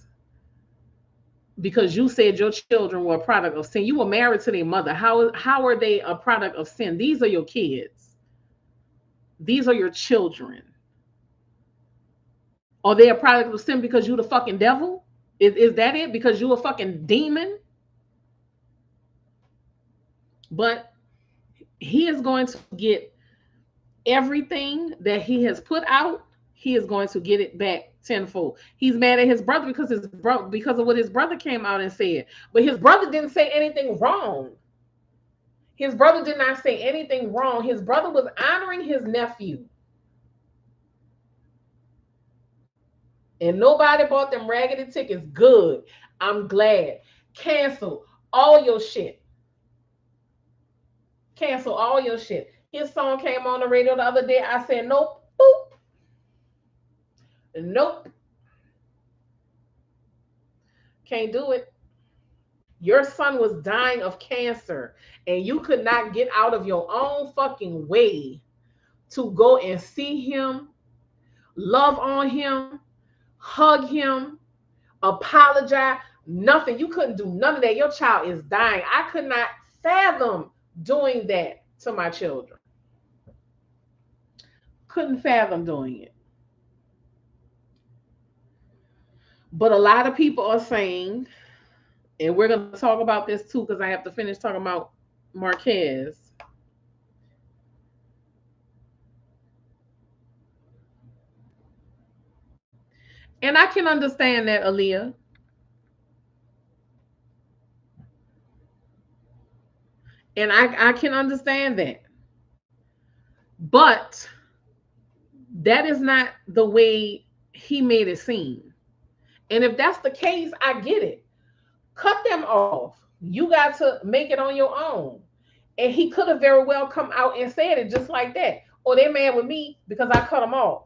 because you said your children were a product of sin. You were married to their mother. How are they a product of sin? These are your kids. These are your children. Are they a product of sin because you the fucking devil? Is that it? Because you a fucking demon? But he is going to get everything that he has put out. He is going to get it back tenfold. He's mad at his brother because of what his brother came out and said. But his brother didn't say anything wrong. His brother did not say anything wrong. His brother was honoring his nephew. And nobody bought them raggedy tickets. Good. I'm glad. Cancel all your shit. Cancel all your shit. His song came on the radio the other day. I said, nope. Boop. Nope. Can't do it. Your son was dying of cancer, and you could not get out of your own fucking way to go and see him, love on him, hug him, apologize. Nothing. You couldn't do none of that. Your child is dying. I could not fathom doing that to my children. Couldn't fathom doing it. But a lot of people are saying, and we're going to talk about this too, because I have to finish talking about Marquez. And I can understand that, Aaliyah. And I can understand that. But that is not the way he made it seem. And if that's the case, I get it. Cut them off. You got to make it on your own. And he could have very well come out and said it just like that. Or they're mad with me because I cut them off.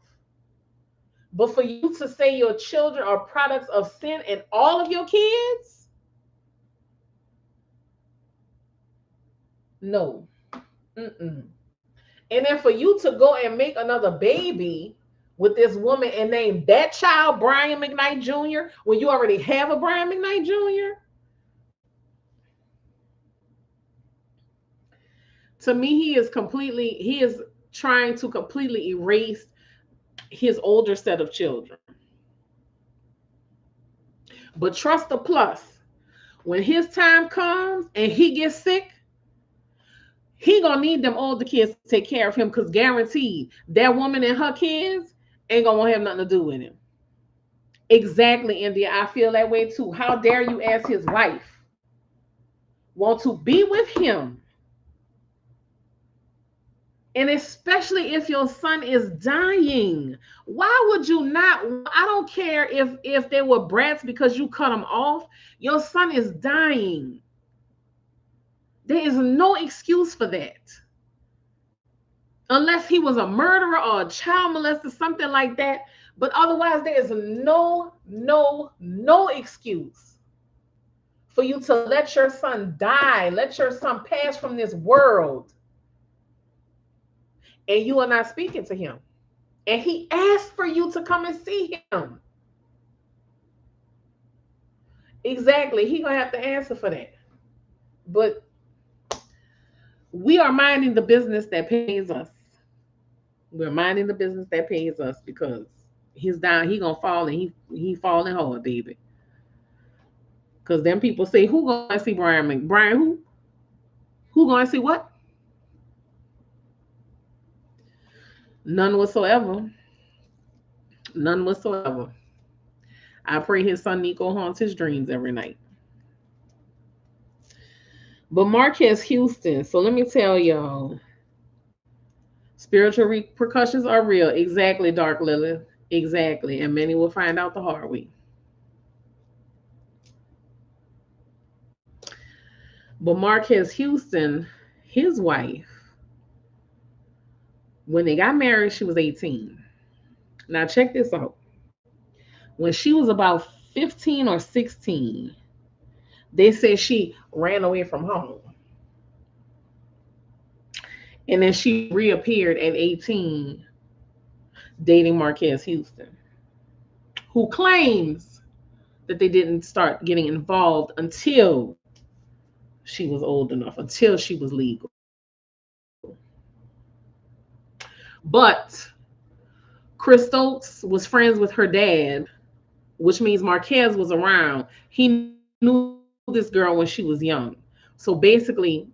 But for you to say your children are products of sin and all of your kids? No. Mm-mm. And then for you to go and make another baby with this woman and name that child Brian McKnight Jr. when you already have a Brian McKnight Jr.? To me, he is trying to completely erase his older set of children. But trust the plus, when his time comes and he gets sick, he gonna need them older kids to take care of him, because guaranteed that woman and her kids ain't gonna have nothing to do with him. Exactly, India. I feel that way too. How dare you, as his wife, want to be with him? And especially if your son is dying. Why would you not? I don't care if they were brats because you cut them off. Your son is dying. There is no excuse for that. Unless he was a murderer or a child molester, something like that. But otherwise, there is no excuse for you to let your son die, let your son pass from this world, and you are not speaking to him. And he asked for you to come and see him. Exactly. He gonna have to answer for that. But we are minding the business that pays us. We're minding the business that pays us, because he's down. He gonna fall, and he falling hard, baby. Because then people say, who gonna see Brian? Brian who? Who gonna see what? None whatsoever. None whatsoever. I pray his son Nico haunts his dreams every night. But Marquez Houston, so let me tell y'all, Spiritual repercussions are real. Exactly, Dark Lilith. Exactly. And many will find out the hard way. But Marquez Houston, his wife, when they got married, she was 18. Now, check this out. When she was about 15 or 16, they said she ran away from home. And then she reappeared at 18 dating Marquez Houston, who claims that they didn't start getting involved until she was old enough, until she was legal. But Chris Stokes was friends with her dad, which means Marquez was around. He knew this girl when she was young. So basically,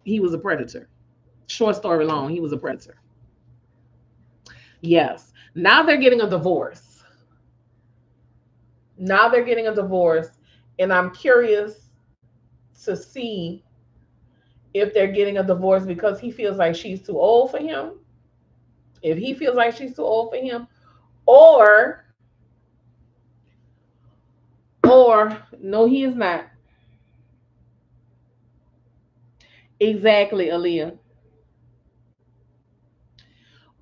he was a predator. Short story long, he was a predator. Yes. Now they're getting a divorce. Now they're getting a divorce. And I'm curious to see if they're getting a divorce because he feels like she's too old for him. If he feels like she's too old for him, or no, he is not. Exactly, Aaliyah.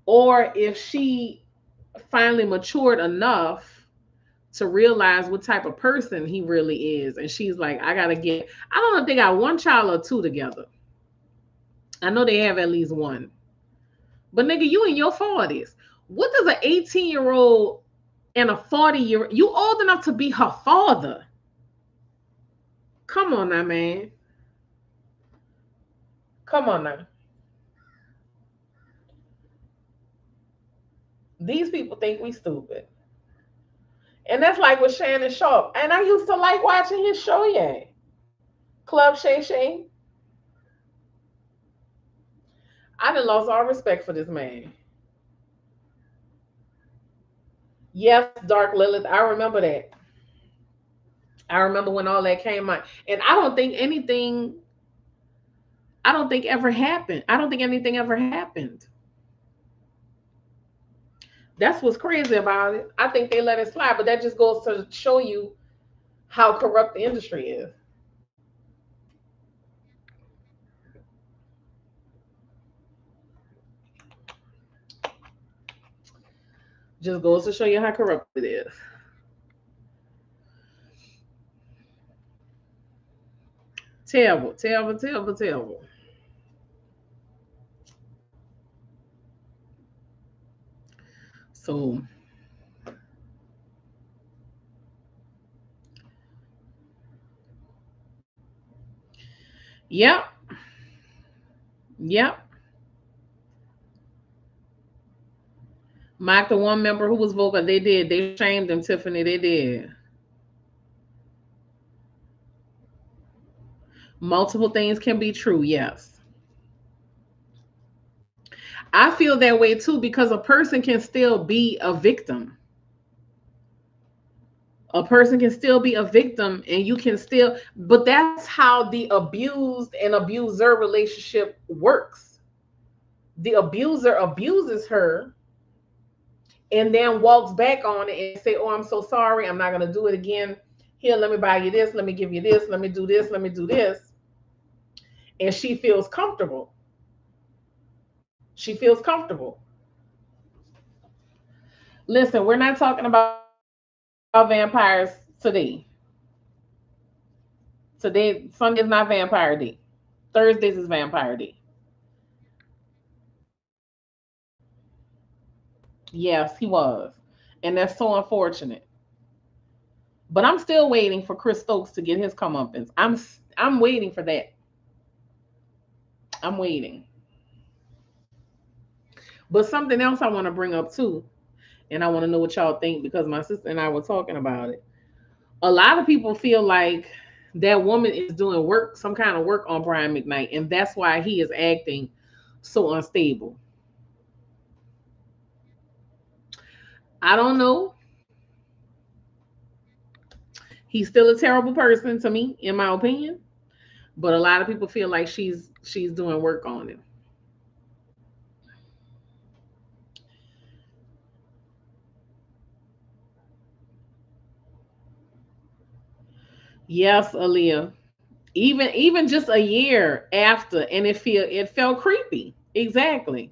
Or if she finally matured enough to realize what type of person he really is. And she's like, I don't know if they got one child or two together. I know they have at least one. But nigga, you in your 40s. What does an 18-year-old and a 40-year, you old enough to be her father? Come on now, man. Come on now. These people think we stupid. And that's like with Shannon Sharp. And I used to like watching his show, yeah. Club Shay Shay. I done lost all respect for this man. Yes, Dark Lilith. I remember that. I remember when all that came out. And I don't think ever happened. I don't think anything ever happened. That's what's crazy about it. I think they let it slide, but that just goes to show you how corrupt the industry is. Just goes to show you how corrupt it is. Terrible, terrible, terrible, terrible. So, yep, yep. Mike, the one member who was vocal, they did. They shamed him, Tiffany. They did. Multiple things can be true, yes. I feel that way too because a person can still be a victim. A person can still be a victim and you can still, but that's how the abused and abuser relationship works. The abuser abuses her and then walks back on it and say, "Oh, I'm so sorry. I'm not going to do it again. Here, let me buy you this. Let me give you this. Let me do this. Let me do this." And she feels comfortable. She feels comfortable. Listen, we're not talking about vampires today. Today, Sunday is not Vampire Day. Thursdays is Vampire Day. Yes, he was. And that's so unfortunate. But I'm still waiting for Chris Stokes to get his comeuppance. I'm waiting for that. I'm waiting. But something else I want to bring up too, and I want to know what y'all think because my sister and I were talking about it. A lot of people feel like that woman is doing work, some kind of work on Brian McKnight, and that's why he is acting so unstable. I don't know. He's still a terrible person to me, in my opinion. But a lot of people feel like she's doing work on him. Yes, Aaliyah. Even just a year after, and it felt creepy. Exactly.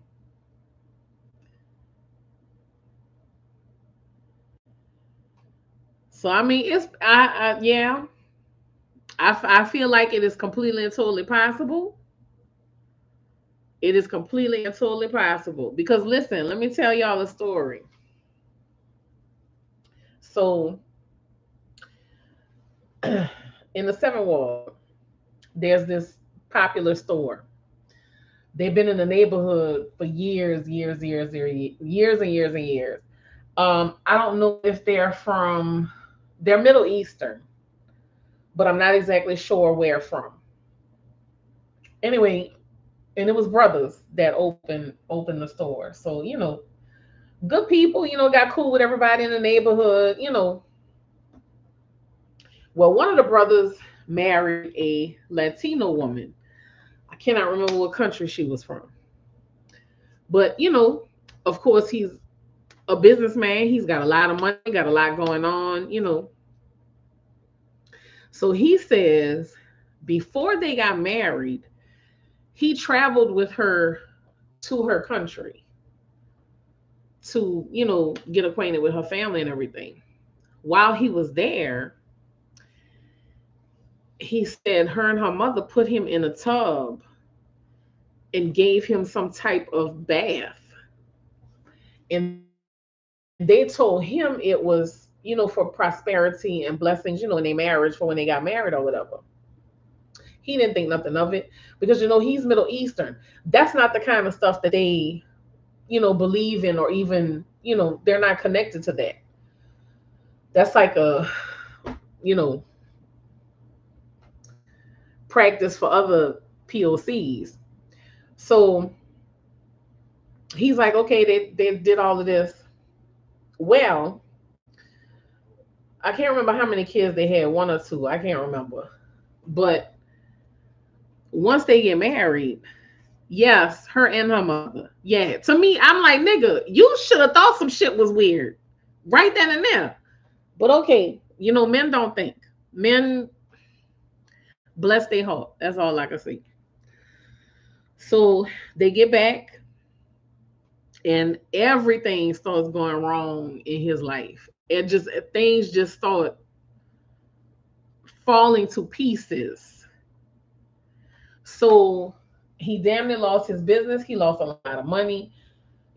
So I mean, I yeah, I feel like it is completely and totally possible. It is completely and totally possible because listen, let me tell y'all a story. So in the Seven Wall, there's this popular store. They've been in the neighborhood for years, years and years and years. I don't know if they're Middle Eastern, but I'm not exactly sure where from. Anyway, and it was brothers that opened the store. So, good people, got cool with everybody in the neighborhood. Well, one of the brothers married a Latino woman. I cannot remember what country she was from. But, of course, he's a businessman. He's got a lot of money, got a lot going on. So he says before they got married, he traveled with her to her country to, get acquainted with her family and everything. While he was there, he said her and her mother put him in a tub and gave him some type of bath. And they told him it was, for prosperity and blessings, in their marriage for when they got married or whatever. He didn't think nothing of it because, he's Middle Eastern. That's not the kind of stuff that they, believe in or even, they're not connected to that. That's like a, you know, practice for other POCs. So he's like, okay, they did all of this. Well, I can't remember how many kids they had, one or two. I can't remember. But once they get married, yes, her and her mother. Yeah. To me, I'm like, nigga, you should have thought some shit was weird. Right then and there. But okay, men don't think. Men bless their heart. That's all I can say. So they get back and everything starts going wrong in his life. Things just start falling to pieces. So he damn near lost his business. He lost a lot of money.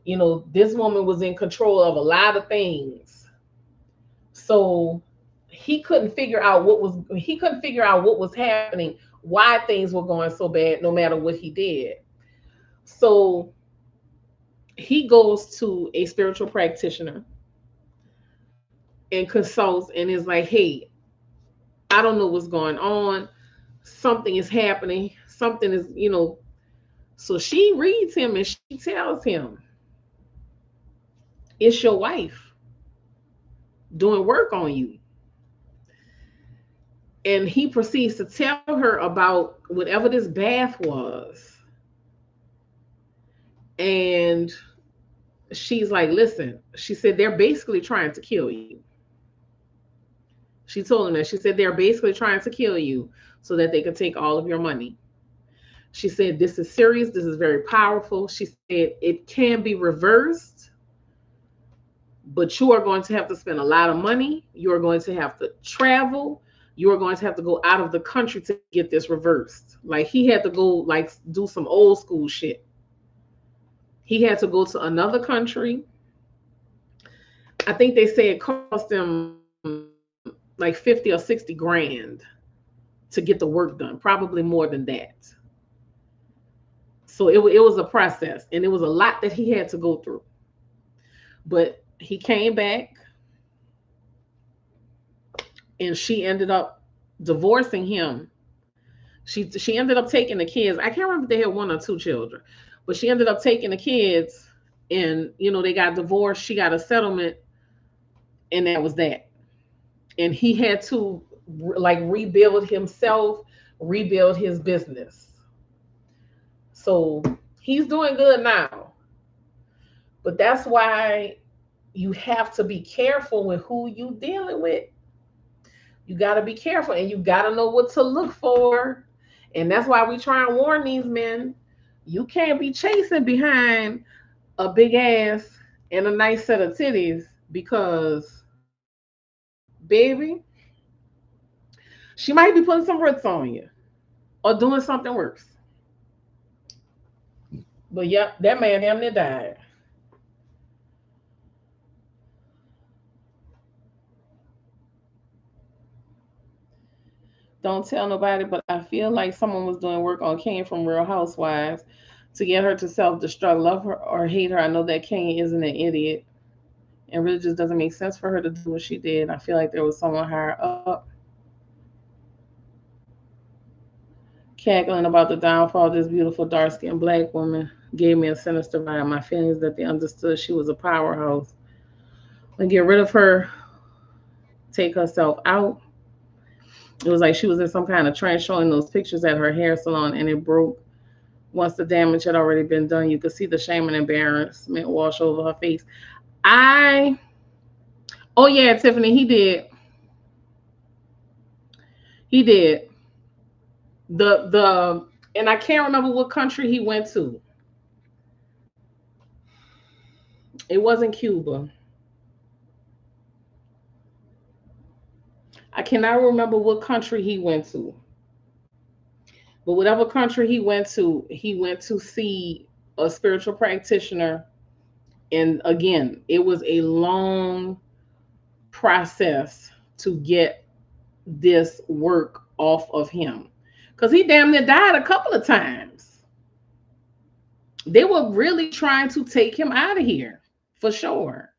This woman was in control of a lot of things. So he couldn't figure out what was happening, why things were going so bad, no matter what he did. So he goes to a spiritual practitioner and consults and is like, hey, I don't know what's going on. Something is happening. Something is. So she reads him and she tells him, it's your wife doing work on you. And he proceeds to tell her about whatever this bath was. And she's like, listen, she said, they're basically trying to kill you. She told him that. She said, they're basically trying to kill you so that they can take all of your money. She said, this is serious. This is very powerful. She said, it can be reversed, but you are going to have to spend a lot of money. You are going to have to travel. You are going to have to go out of the country to get this reversed. Like he had to go, like, do some old school shit. He had to go to another country. I think they say it cost him like 50 or 60 grand to get the work done, probably more than that. So it was a process and it was a lot that he had to go through. But he came back and she ended up divorcing him. She ended up taking the kids. I can't remember if they had one or two children, but she ended up taking the kids and they got divorced. She got a settlement and that was that. And he had to like rebuild himself, rebuild his business. So he's doing good now. But that's why you have to be careful with who you dealing with You got to be careful, and you got to know what to look for. And that's why we try and warn these men. You can't be chasing behind a big ass and a nice set of titties because, baby, she might be putting some Ritz on you or doing something worse. But yeah, that man damn near died. Don't tell nobody, but I feel like someone was doing work on Kenya from Real Housewives to get her to self destruct. Love her or hate her, I know that Kenya isn't an idiot. And really just doesn't make sense for her to do what she did. I feel like there was someone higher up cackling about the downfall of this beautiful dark skinned black woman. Gave me a sinister vibe. My feelings that they understood she was a powerhouse. And get rid of her, take herself out. It was like she was in some kind of trance showing those pictures at her hair salon and it broke. Once the damage had already been done, you could see the shame and embarrassment wash over her face. I, oh yeah, Tiffany, he did. He did. And I can't remember what country he went to. It wasn't Cuba. I cannot remember what country he went to. But whatever country he went to see a spiritual practitioner. And again, it was a long process to get this work off of him. Because he damn near died a couple of times. They were really trying to take him out of here, for sure.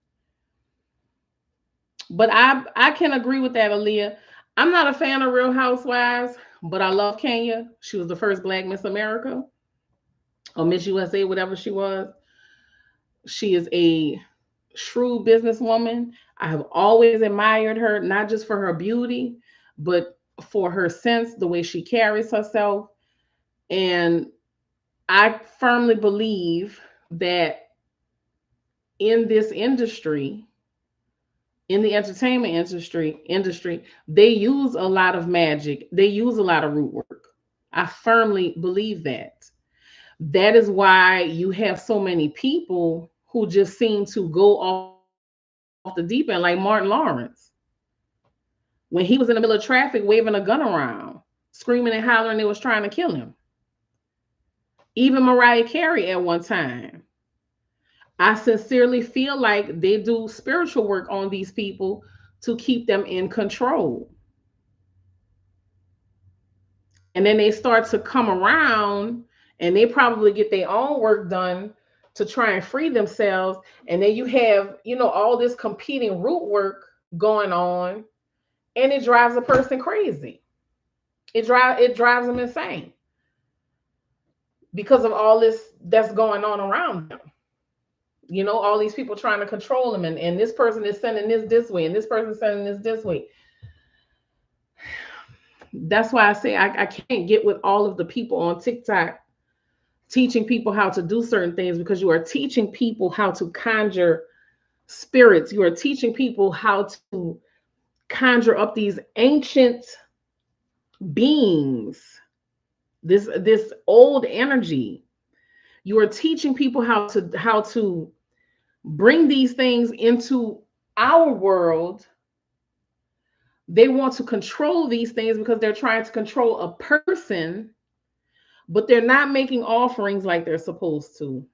But I can agree with that, Aaliyah. I'm not a fan of Real Housewives, but I love Kenya. She was the first Black Miss America or Miss USA, whatever she was. She is a shrewd businesswoman. I have always admired her, not just for her beauty, but for her sense, the way she carries herself. And I firmly believe that in this industry, in the entertainment industry, they use a lot of magic. They use a lot of root work. I firmly believe that. That is why you have so many people who just seem to go off the deep end, like Martin Lawrence. When he was in the middle of traffic waving a gun around, screaming and hollering, they was trying to kill him. Even Mariah Carey at one time. I sincerely feel like they do spiritual work on these people to keep them in control. And then they start to come around and they probably get their own work done to try and free themselves. And then you have, all this competing root work going on, and it drives a person crazy. It drives them insane because of all this that's going on around them. All these people trying to control them, and this person is sending this way, and this person is sending this way. That's why I say I can't get with all of the people on TikTok teaching people how to do certain things, because you are teaching people how to conjure spirits. You are teaching people how to conjure up these ancient beings, this old energy. You are teaching people how to bring these things into our world. They want to control these things because they're trying to control a person, but they're not making offerings like they're supposed to.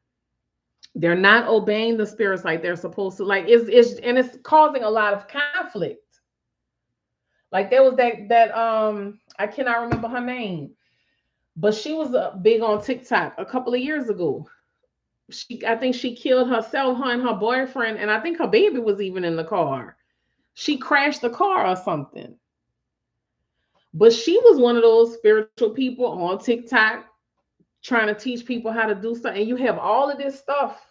They're not obeying the spirits like they're supposed to. Like it's causing a lot of conflict. Like there was that I cannot remember her name, but she was big on TikTok a couple of years ago. I think she killed herself, her and her boyfriend, and I think her baby was even in the car. She crashed the car or something. But she was one of those spiritual people on TikTok trying to teach people how to do something. And you have all of this stuff,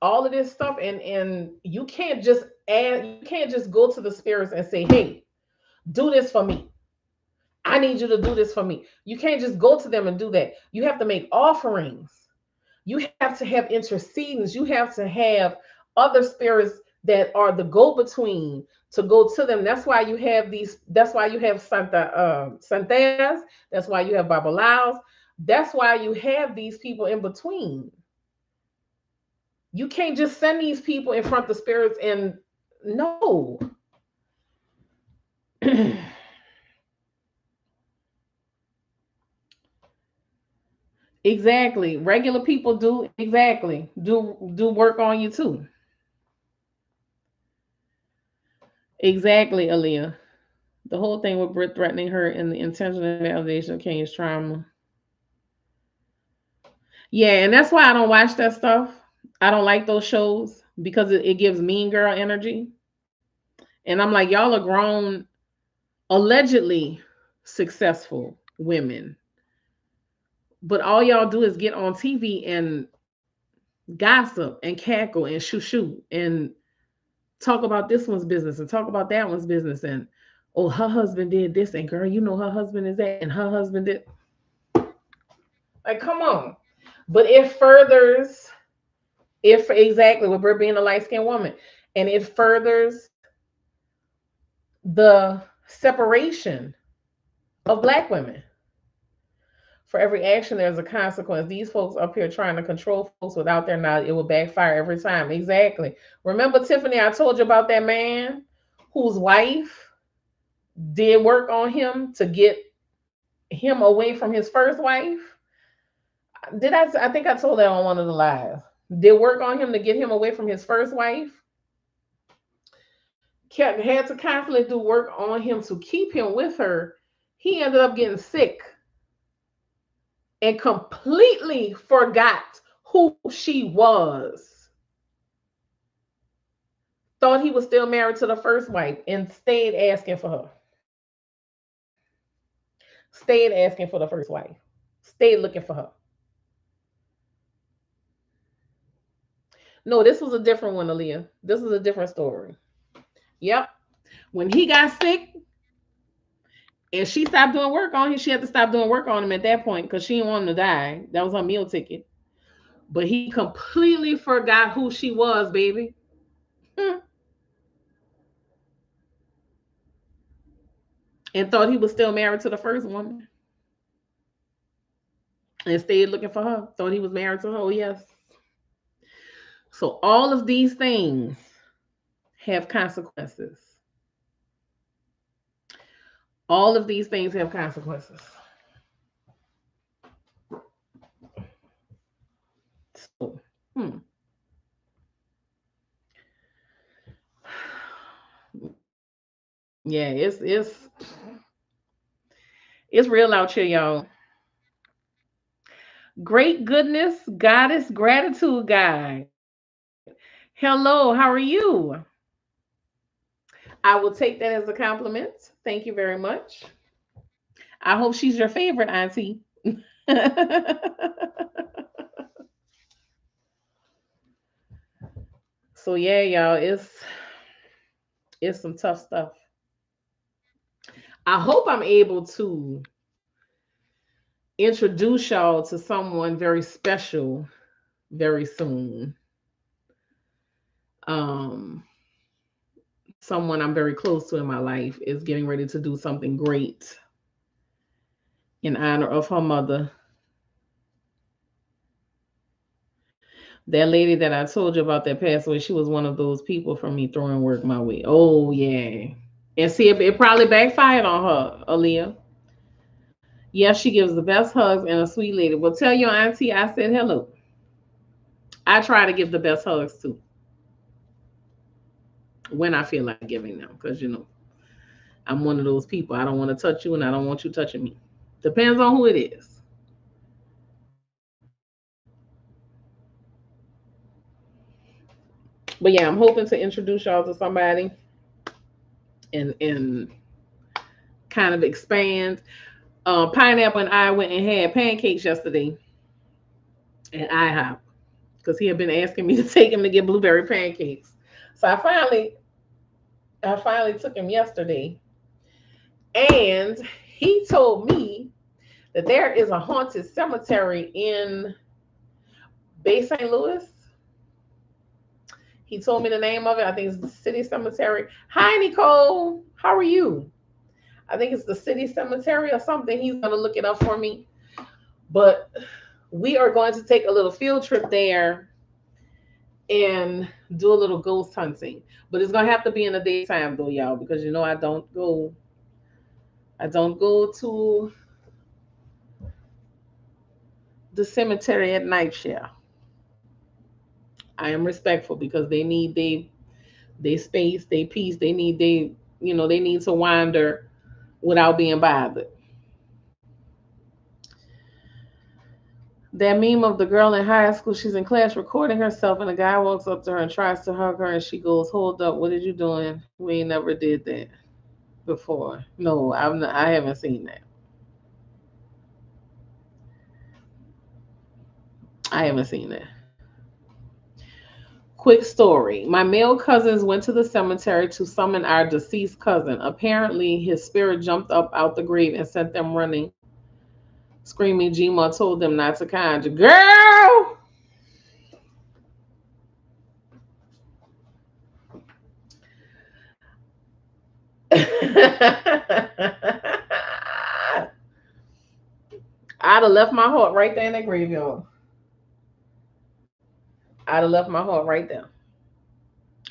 and you can't just go to the spirits and say, hey, do this for me. I need you to do this for me. You can't just go to them and do that. You have to make offerings. You have to have intercedents. You have to have other spirits that are the go-between to go to them. That's why you have these, that's why you have Santeas, that's why you have Babalaos, that's why you have these people in between. You can't just send these people in front of spirits and no. Exactly. Regular people do exactly do work on you too. Exactly, Aaliyah. The whole thing with Britt threatening her and the intentional validation of Kenya's trauma. Yeah, and that's why I don't watch that stuff. I don't like those shows because it gives mean girl energy. And I'm like, y'all are grown, allegedly successful women, but all y'all do is get on TV and gossip and cackle and shoo shoo and talk about this one's business and talk about that one's business and oh her husband did this and girl you know her husband is that and her husband did, like come on. But it furthers, if exactly with her being a light-skinned woman, and it furthers the separation of black women. For every action, there's a consequence. These folks up here trying to control folks without their knowledge, it will backfire every time. Exactly. Remember, Tiffany, I told you about that man whose wife did work on him to get him away from his first wife. Did I think I told that on one of the lives. Did work on him to get him away from his first wife. Had to constantly do work on him to keep him with her. He ended up getting sick and completely forgot who she was. Thought he was still married to the first wife and stayed asking for her. Stayed asking for the first wife. Stayed looking for her. No, this was a different one, Aaliyah. This is a different story. Yep. When he got sick and she stopped doing work on him, she had to stop doing work on him at that point because she didn't want him to die. That was her meal ticket. But he completely forgot who she was, baby. And thought he was still married to the first woman. And stayed looking for her. Thought he was married to her. Oh, yes. So all of these things have consequences. All of these things have consequences. So, yeah, it's real out here, y'all. Great goodness, goddess, gratitude guide. Hello, how are you? I will take that as a compliment. Thank you very much. I hope she's your favorite, Auntie. So yeah, y'all, it's some tough stuff. I hope I'm able to introduce y'all to someone very special very soon. Um, Someone I'm very close to in my life is getting ready to do something great in honor of her mother. That lady that I told you about that passed away, she was one of those people for me throwing work my way. Oh yeah. And see if it probably backfired on her, Aaliyah. Yes, she gives the best hugs and a sweet lady. Well, tell your auntie I said hello. I try to give the best hugs too when I feel like giving them because I'm one of those people. I don't want to touch you and I don't want you touching me. Depends on who it is. But yeah, I'm hoping to introduce y'all to somebody and kind of expand. Pineapple and I went and had pancakes yesterday at IHOP because he had been asking me to take him to get blueberry pancakes. So I finally took him yesterday, and he told me that there is a haunted cemetery in Bay St. Louis. He told me the name of it. I think it's the City Cemetery. Hi, Nicole. How are you? I think it's the City Cemetery or something. He's going to look it up for me. But we are going to take a little field trip there and do a little ghost hunting. But it's going to have to be in the daytime though, y'all, because you know I don't go to the cemetery at night share. I am respectful because they space, they peace, they need to wander without being bothered. That meme of the girl in high school, she's in class recording herself, and a guy walks up to her and tries to hug her, and she goes, "Hold up, what are you doing? We ain't never did that before." No, I haven't seen that. I haven't seen that. Quick story. My male cousins went to the cemetery to summon our deceased cousin. Apparently, his spirit jumped up out the grave and sent them running, screaming. Gma told them not to conjure. Girl! I'd have left my heart right there in that graveyard. I'd have left my heart right there.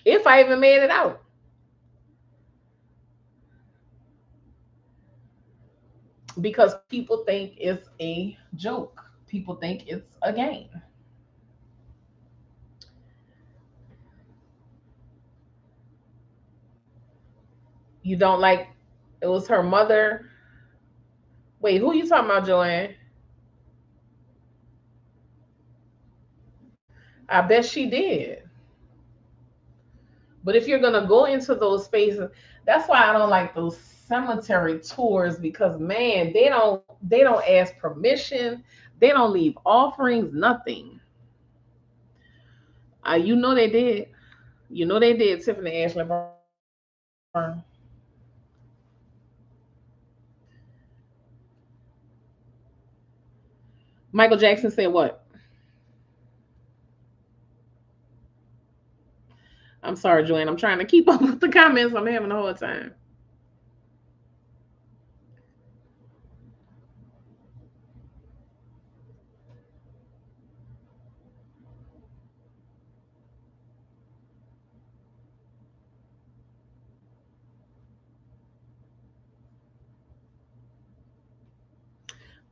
If I even made it out. Because people think it's a joke. People think it's a game. You don't like it was her mother. Wait, who you talking about, Joanne? I bet she did. But if you're gonna go into those spaces, that's why I don't like those cemetery tours because man, they don't ask permission, they don't leave offerings, nothing. You know they did. You know they did, Tiffany Ashley Brown. Michael Jackson said what? I'm sorry, Joanne. I'm trying to keep up with the comments. I'm having a hard time.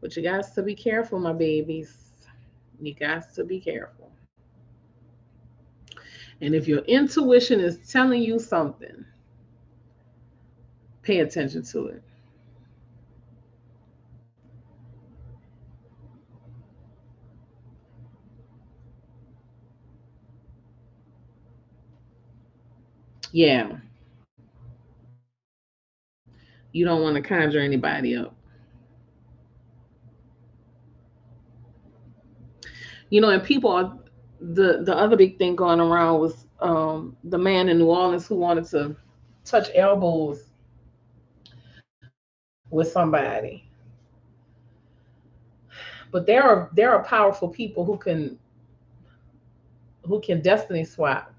But you got to be careful, my babies. You got to be careful. And if your intuition is telling you something, pay attention to it. Yeah, you don't want to conjure anybody up. And people are the other big thing going around was the man in New Orleans who wanted to touch elbows with somebody. But there are powerful people who can destiny swap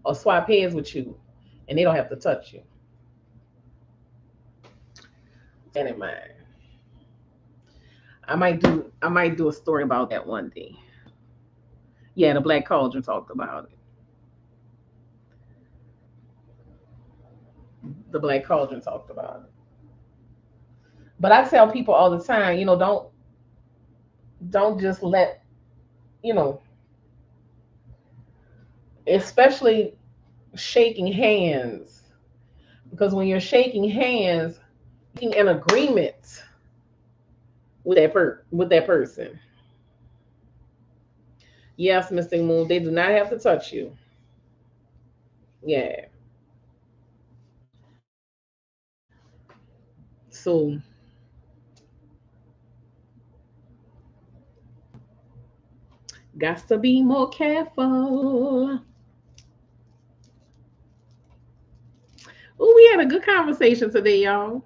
or swap heads with you, and they don't have to touch you. And in mind, I might do a story about that one day. Yeah, the Black Cauldron talked about it. The Black Cauldron talked about it. But I tell people all the time, don't just let you know, especially shaking hands, because when you're shaking hands, making an agreement with that person. Yes, Mr. Moon, they do not have to touch you. Yeah. So got to be more careful. Oh, we had a good conversation today, y'all.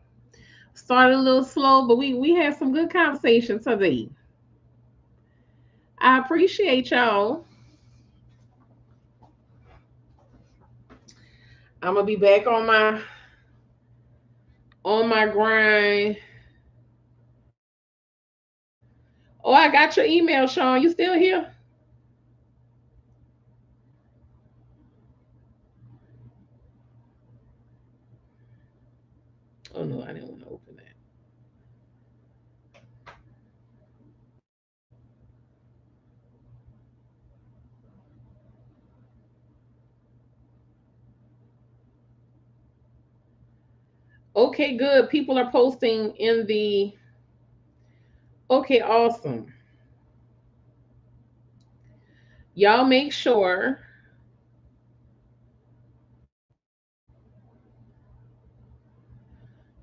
Started a little slow, but we had some good conversation today. I appreciate y'all. I'm gonna be back on my grind. Oh, I got your email, Sean. You still here? Oh no, I didn't want to open that. Okay, good. People are posting in the. Okay, awesome. Y'all make sure.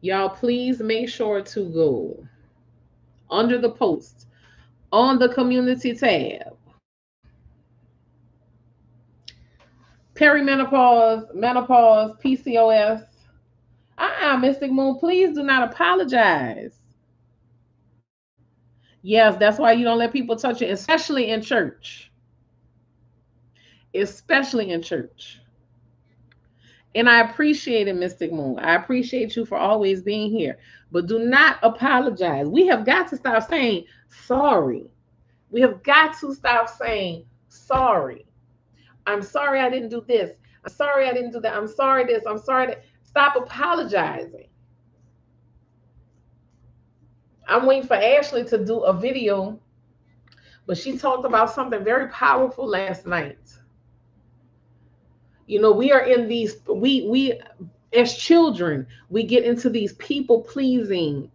Y'all please make sure to go under the post on the community tab. Perimenopause, menopause, PCOS. Mystic Moon, please do not apologize. Yes, that's why you don't let people touch it, especially in church. Especially in church. And I appreciate it, Mystic Moon. I appreciate you for always being here. But do not apologize. We have got to stop saying sorry. We have got to stop saying sorry. I'm sorry I didn't do this. I'm sorry I didn't do that. I'm sorry this. I'm sorry that. Stop apologizing. I'm waiting for Ashley to do a video, but she talked about something very powerful last night. You know, we are in these we as children, we get into these people pleasing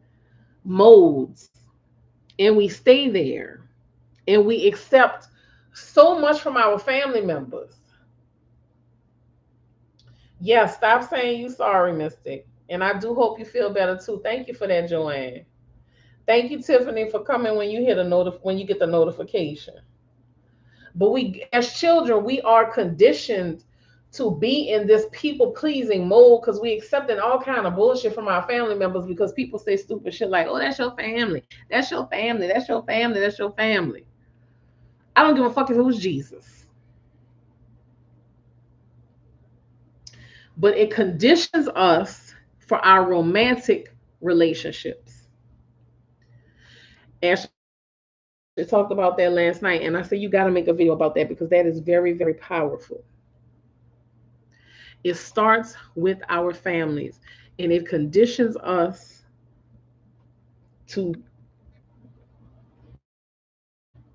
modes and we stay there and we accept so much from our family members. Yeah, stop saying you sorry, Mystic. And I do hope you feel better too. Thank you for that, Joanne. Thank you, Tiffany, for coming when you hit a when you get the notification. But we, as children, we are conditioned to be in this people pleasing mode because we accepting all kind of bullshit from our family members because people say stupid shit like, "Oh, that's your family, that's your family, that's your family, that's your family." I don't give a fuck if it was Jesus, but it conditions us for our romantic relationships. Ashley talked about that last night, and I said you got to make a video about that because that is very, very powerful. It starts with our families, and it conditions us to,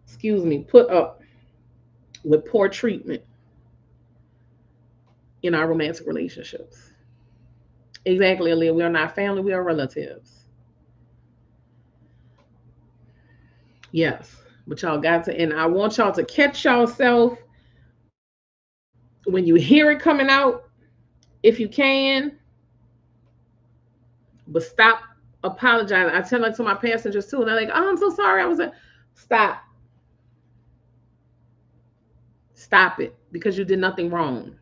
excuse me, put up with poor treatment in our romantic relationships. Exactly, Aaliyah. We are not family, we are relatives. Yes. But y'all got to, and I want y'all to catch yourself when you hear it coming out, if you can, but stop apologizing. I tell that to my passengers too, and they're like, "Oh, I'm so sorry. I was a stop. Stop it because you did nothing wrong.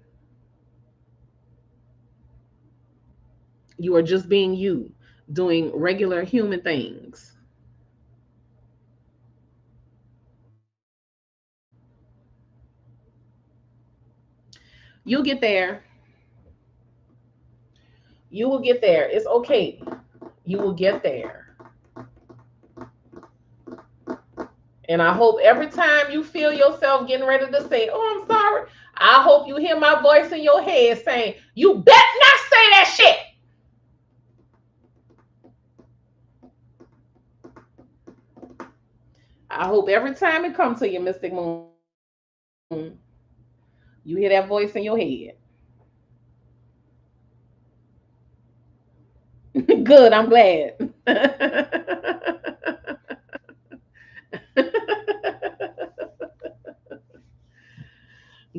You are just being you, doing regular human things." You'll get there. You will get there. It's okay. You will get there. And I hope every time you feel yourself getting ready to say, "Oh, I'm sorry," I hope you hear my voice in your head saying, "You better not say that shit." I hope every time it comes to you, Mystic Moon, you hear that voice in your head. Good, I'm glad.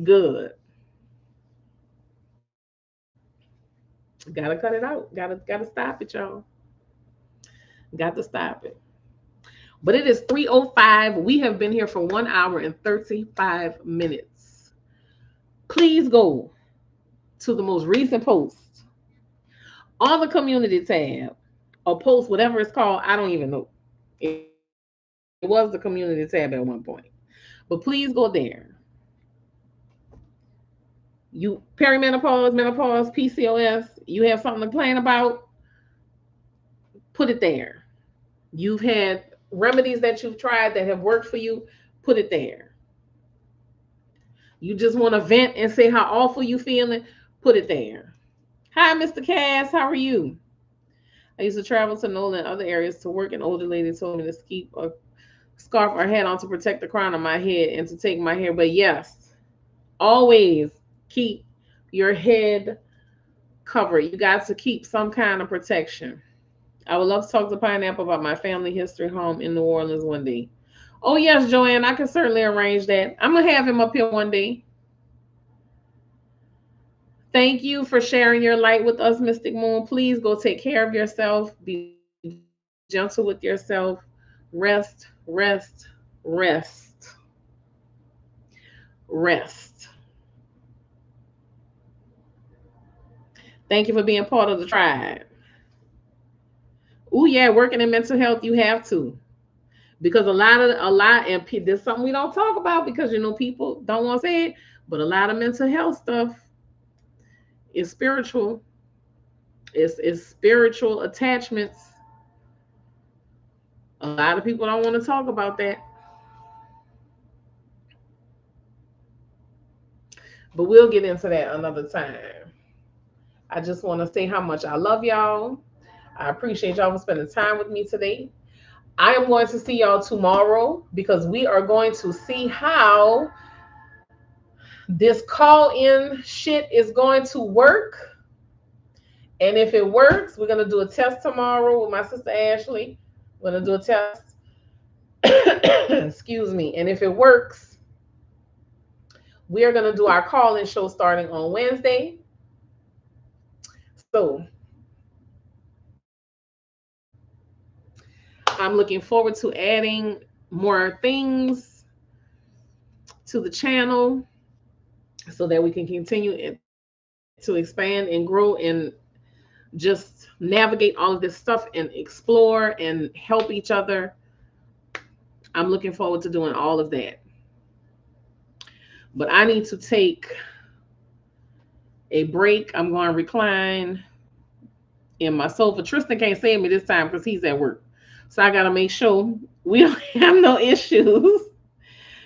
Good. Gotta cut it out. Gotta stop it, y'all. Got to stop it. But it is 3:05. We have been here for 1 hour and 35 minutes. Please go to the most recent post on the community tab or whatever it's called. I don't even know. It was the community tab at one point. But please go there. You perimenopause, menopause, PCOS, you have something to complain about, put it there. You've had remedies that you've tried that have worked for you, put it there. You just want to vent and say how awful you feeling, put it there. Hi, Mr. Cass, how are you? I used to travel to NOLA and other areas to work. An older lady told me to keep a scarf or hat on to protect the crown of my head and to take my hair. But yes, always keep your head covered. You got to keep some kind of protection. I would love to talk to Pineapple about my family history home in New Orleans one day. Oh, yes, Joanne, I can certainly arrange that. I'm going to have him up here one day. Thank you for sharing your light with us, Mystic Moon. Please go take care of yourself. Be gentle with yourself. Rest, rest, rest, rest. Thank you for being part of the tribe. Oh, yeah, working in mental health, you have to. Because a lot, and there's something we don't talk about because, people don't want to say it, but a lot of mental health stuff is spiritual. It's spiritual attachments. A lot of people don't want to talk about that. But we'll get into that another time. I just want to say how much I love y'all. I appreciate y'all for spending time with me today. I am going to see y'all tomorrow because we are going to see how this call-in shit is going to work. And if it works, we're going to do a test tomorrow with my sister Ashley. We're going to do a test. Excuse me. And if it works, we are going to do our call-in show starting on Wednesday. So I'm looking forward to adding more things to the channel so that we can continue to expand and grow and just navigate all of this stuff and explore and help each other. I'm looking forward to doing all of that. But I need to take a break. I'm going to recline in my sofa. Tristan can't save me this time because he's at work. So I got to make sure we don't have no issues.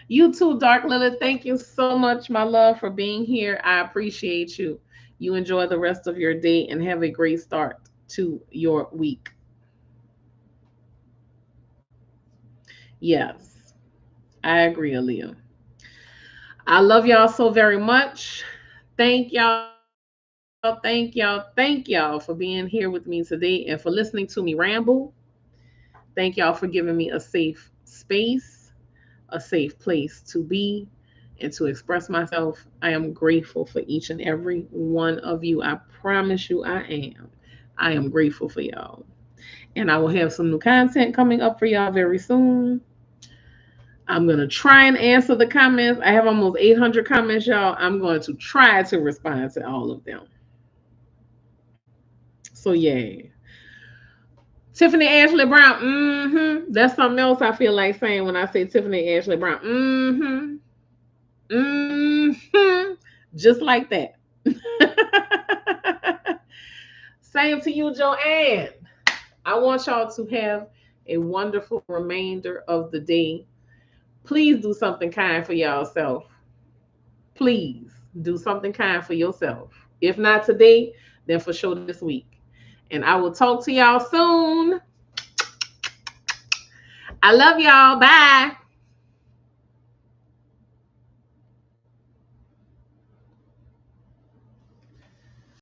You too, Dark Lilith. Thank you so much, my love, for being here. I appreciate you. You enjoy the rest of your day and have a great start to your week. Yes, I agree, Aaliyah. I love y'all so very much. Thank y'all. Thank y'all for being here with me today and for listening to me ramble. Thank y'all for giving me a safe space, a safe place to be and to express myself. I am grateful for each and every one of you. I promise you I am. I am grateful for y'all. And I will have some new content coming up for y'all very soon. I'm going to try and answer the comments. I have almost 800 comments, y'all. I'm going to try to respond to all of them. So, yeah. Tiffany Ashley Brown. That's something else I feel like saying when I say Tiffany Ashley Brown. Just like that. Same to you, Joanne. I want y'all to have a wonderful remainder of the day. Please do something kind for yourself. Please do something kind for yourself. If not today, then for sure this week. And I will talk to y'all soon. I love y'all. Bye.